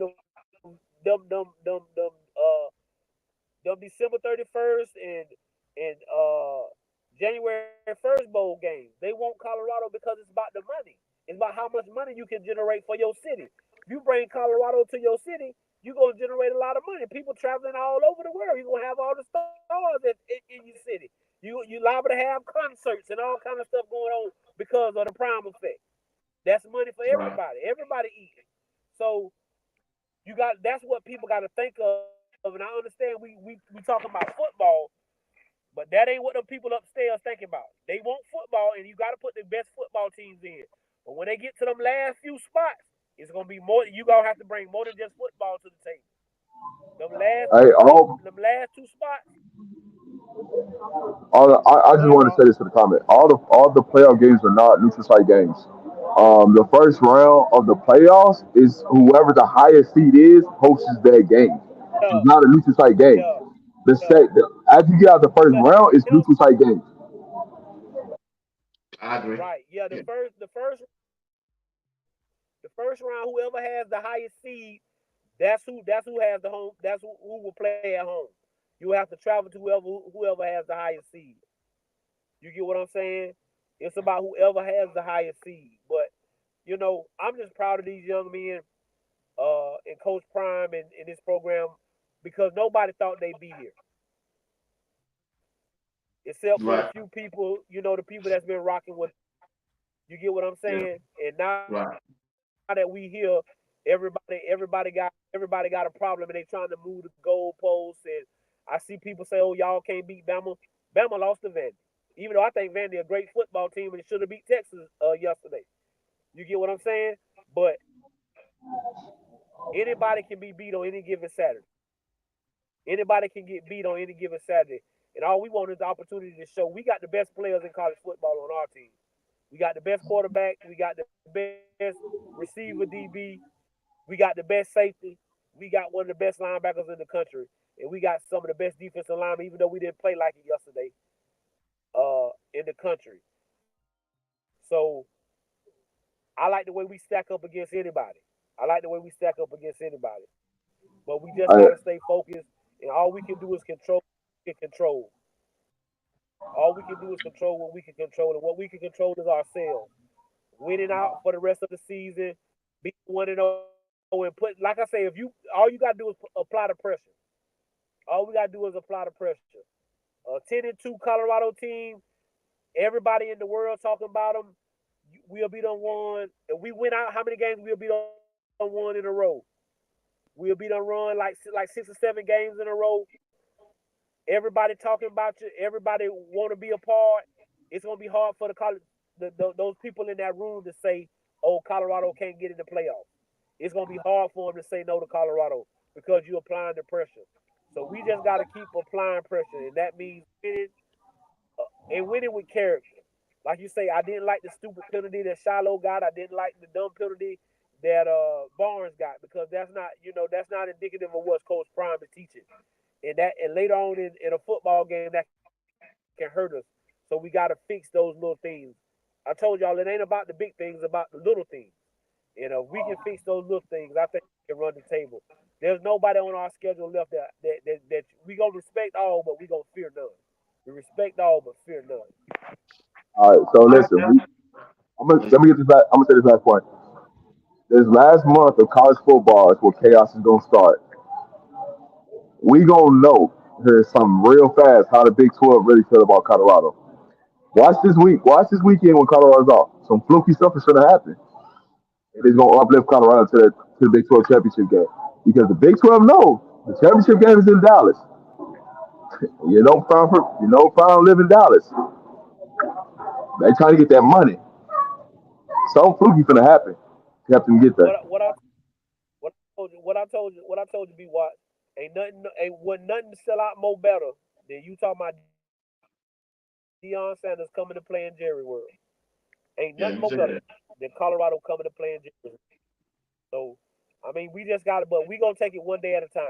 December 31st and January 1st bowl games. They want Colorado because it's about the money. It's about how much money you can generate for your city. If you bring Colorado to your city, you're gonna generate a lot of money. People traveling all over the world. You're gonna have all the stars in your city. You liable to have concerts and all kind of stuff going on because of the prime effect. That's money for Right. everybody. Everybody eating. So that's what people got to think of. And I understand we talking about football, but that ain't what the people upstairs thinking about. They want football, and you got to put the best football teams in. But when they get to them last few spots, it's gonna be more. You gonna have to bring more than just football to the table. Hey, Them last two spots. I Go just ahead, want to Rob. say this for the comment. All the playoff games are not neutral site games. The first round of the playoffs is whoever the highest seed is hosts that game. It's Yeah, not a neutral site game. yeah, After you get out the first yeah. round, it's neutral site games. I agree. Right. Yeah. Yeah. The first round. Whoever has the highest seed, that's who has the home. Who will play at home. You have to travel to whoever has the highest seed. You get what I'm saying? It's about whoever has the highest seed. But I'm just proud of these young men, and Coach Prime in this program because nobody thought they'd be here, except for the Right. few people, the people that's been rocking with. You get what I'm Yeah. saying? And now that we Right. here, everybody got a problem, and they trying to move the goalposts. And I see people say, "Oh, y'all can't beat Bama." Bama lost to Vandy, even though I think Vandy a great football team and should have beat Texas yesterday. You get what I'm saying? But anybody can be beat on any given Saturday. Anybody can get beat on any given Saturday. And all we want is the opportunity to show we got the best players in college football on our team. We got the best quarterback. We got the best receiver DB. We got the best safety. We got one of the best linebackers in the country. And we got some of the best defensive linemen, even though we didn't play like it yesterday. in the country. So I like the way we stack up against anybody. I like the way we stack up against anybody. But we just I, gotta stay focused, and all we can do is control. Can control. All we can do is control what we can control, and what we can control is ourselves. Winning out for the rest of the season, being 1-0, and put like I say, if you all you gotta do is apply the pressure. All we gotta do is apply the pressure. 10-2 Colorado team. Everybody in the world talking about them. We'll be done one. If we win out, how many games we'll be done one in a row? We'll be done run like 6 or 7 games in a row. Everybody talking about you. Everybody want to be a part. It's gonna be hard for the college, those people in that room to say, "Oh, Colorado can't get in the playoffs." It's gonna be hard for them to say no to Colorado because you're applying the pressure. So we just got to keep applying pressure, and that means winning and winning with character. Like you say, I didn't like the stupid penalty that Shiloh got. I didn't like the dumb penalty that Barnes got because that's not indicative of what Coach Prime is teaching. And later on in a football game that can hurt us. So we got to fix those little things. I told y'all it ain't about the big things, about the little things. And if we can fix those little things, I think we can run the table. There's nobody on our schedule left that we gonna respect all, but we gonna fear none. We respect all, but fear none. all right, so All right, listen, guys. let me get this back. I'm gonna say this last point. This last month of college football is where chaos is gonna start. We gonna know here's something real fast how the Big 12 really feel about Colorado. Watch this week. Watch this weekend when Colorado's off. Some fluky stuff is gonna happen. And it's gonna uplift Colorado to the Big 12 championship game because the Big 12 knows the championship game is in Dallas. Prime live in Dallas. They trying to get that money. Something fluky gonna happen to help them get there. What I told you, be what ain't nothing to sell out more better than you talking about Deion Sanders coming to play in Jerry World. Ain't nothing more better than Yeah, you said Colorado that. coming to play in Jerry World. So, I mean, we just got it, but we gonna take it one day at a time,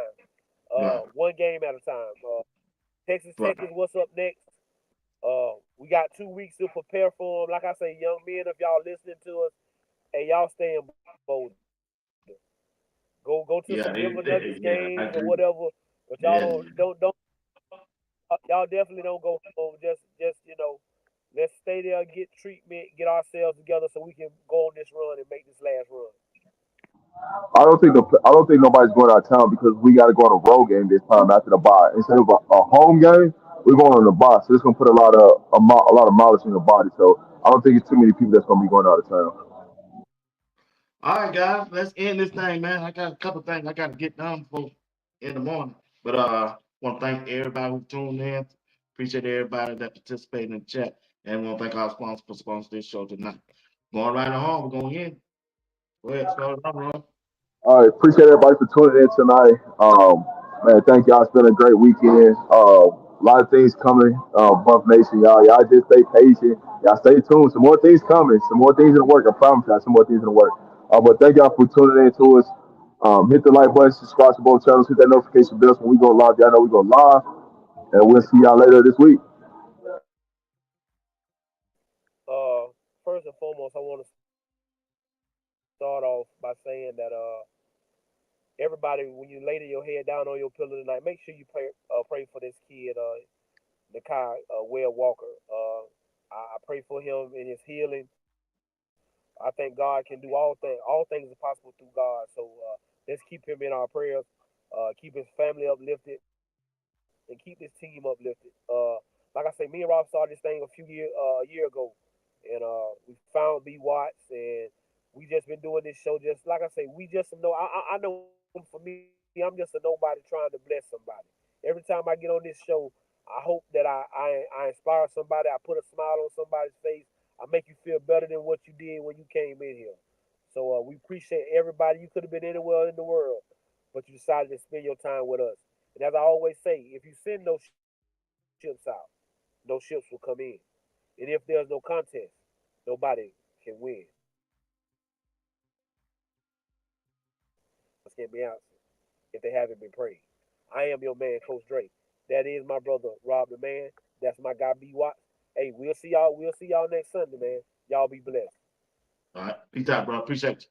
Right. one game at a time. Texas Tech is Right. what's up next. We got 2 weeks to prepare for them. Like I say, young men, if y'all listening to us, hey, y'all stay in Boulder. Go to some Denver Nuggets games or Yeah, I whatever. agree. But y'all Yeah. don't y'all definitely don't go home. Just let's stay there, get treatment, get ourselves together so we can go on this run and make this last run. I don't think nobody's going out of town because we got to go on a road game this time after the bye. Instead of a home game, we're going on the bye, so it's going to put a lot of mileage in the body. So I don't think it's too many people that's going to be going out of town. All right, guys, let's end this thing, man. I got a couple things I got to get done for in the morning. But want to thank everybody who tuned in. Appreciate everybody that participated in the chat. And want to thank our sponsor for sponsoring this show tonight. Going right on, we're going to end. Go ahead, start it off, Ron. All right, appreciate everybody for tuning in tonight. Man, thank y'all. It's been a great weekend. A lot of things coming. Buff Nation, y'all. Y'all just stay patient. Y'all stay tuned. Some more things coming. Some more things in the work. I promise y'all. Some more things in the work. But thank y'all for tuning in to us. Hit the like button, subscribe to both channels, hit that notification bell so when we go live. Y'all know we go live, and we'll see y'all later this week. First and foremost, I want to start off by saying that everybody, when you lay your head down on your pillow tonight, make sure you pray for this kid, Nakai Webb Walker. I pray for him in his healing. I think God can do all things. All things are possible through God. So let's keep him in our prayers. Keep his family uplifted and keep this team uplifted. Like I say, me and Rob started this thing a year ago, and we found BWatts, and we just been doing this show. Just like I say, we just know. I know for me, I'm just a nobody trying to bless somebody. Every time I get on this show, I hope that I inspire somebody. I put a smile on somebody's face. I make you feel better than what you did when you came in here. So we appreciate everybody. You could have been anywhere in the world, but you decided to spend your time with us. And as I always say, if you send no ships out, no ships will come in. And if there's no contest, nobody can win. Questions can be answered if they haven't been prayed. I am your man, Coach Drake. That is my brother, Rob the Man. That's my guy, BWatts. Hey, we'll see y'all. We'll see y'all next Sunday, man. Y'all be blessed. All right. Peace out, bro. Appreciate you.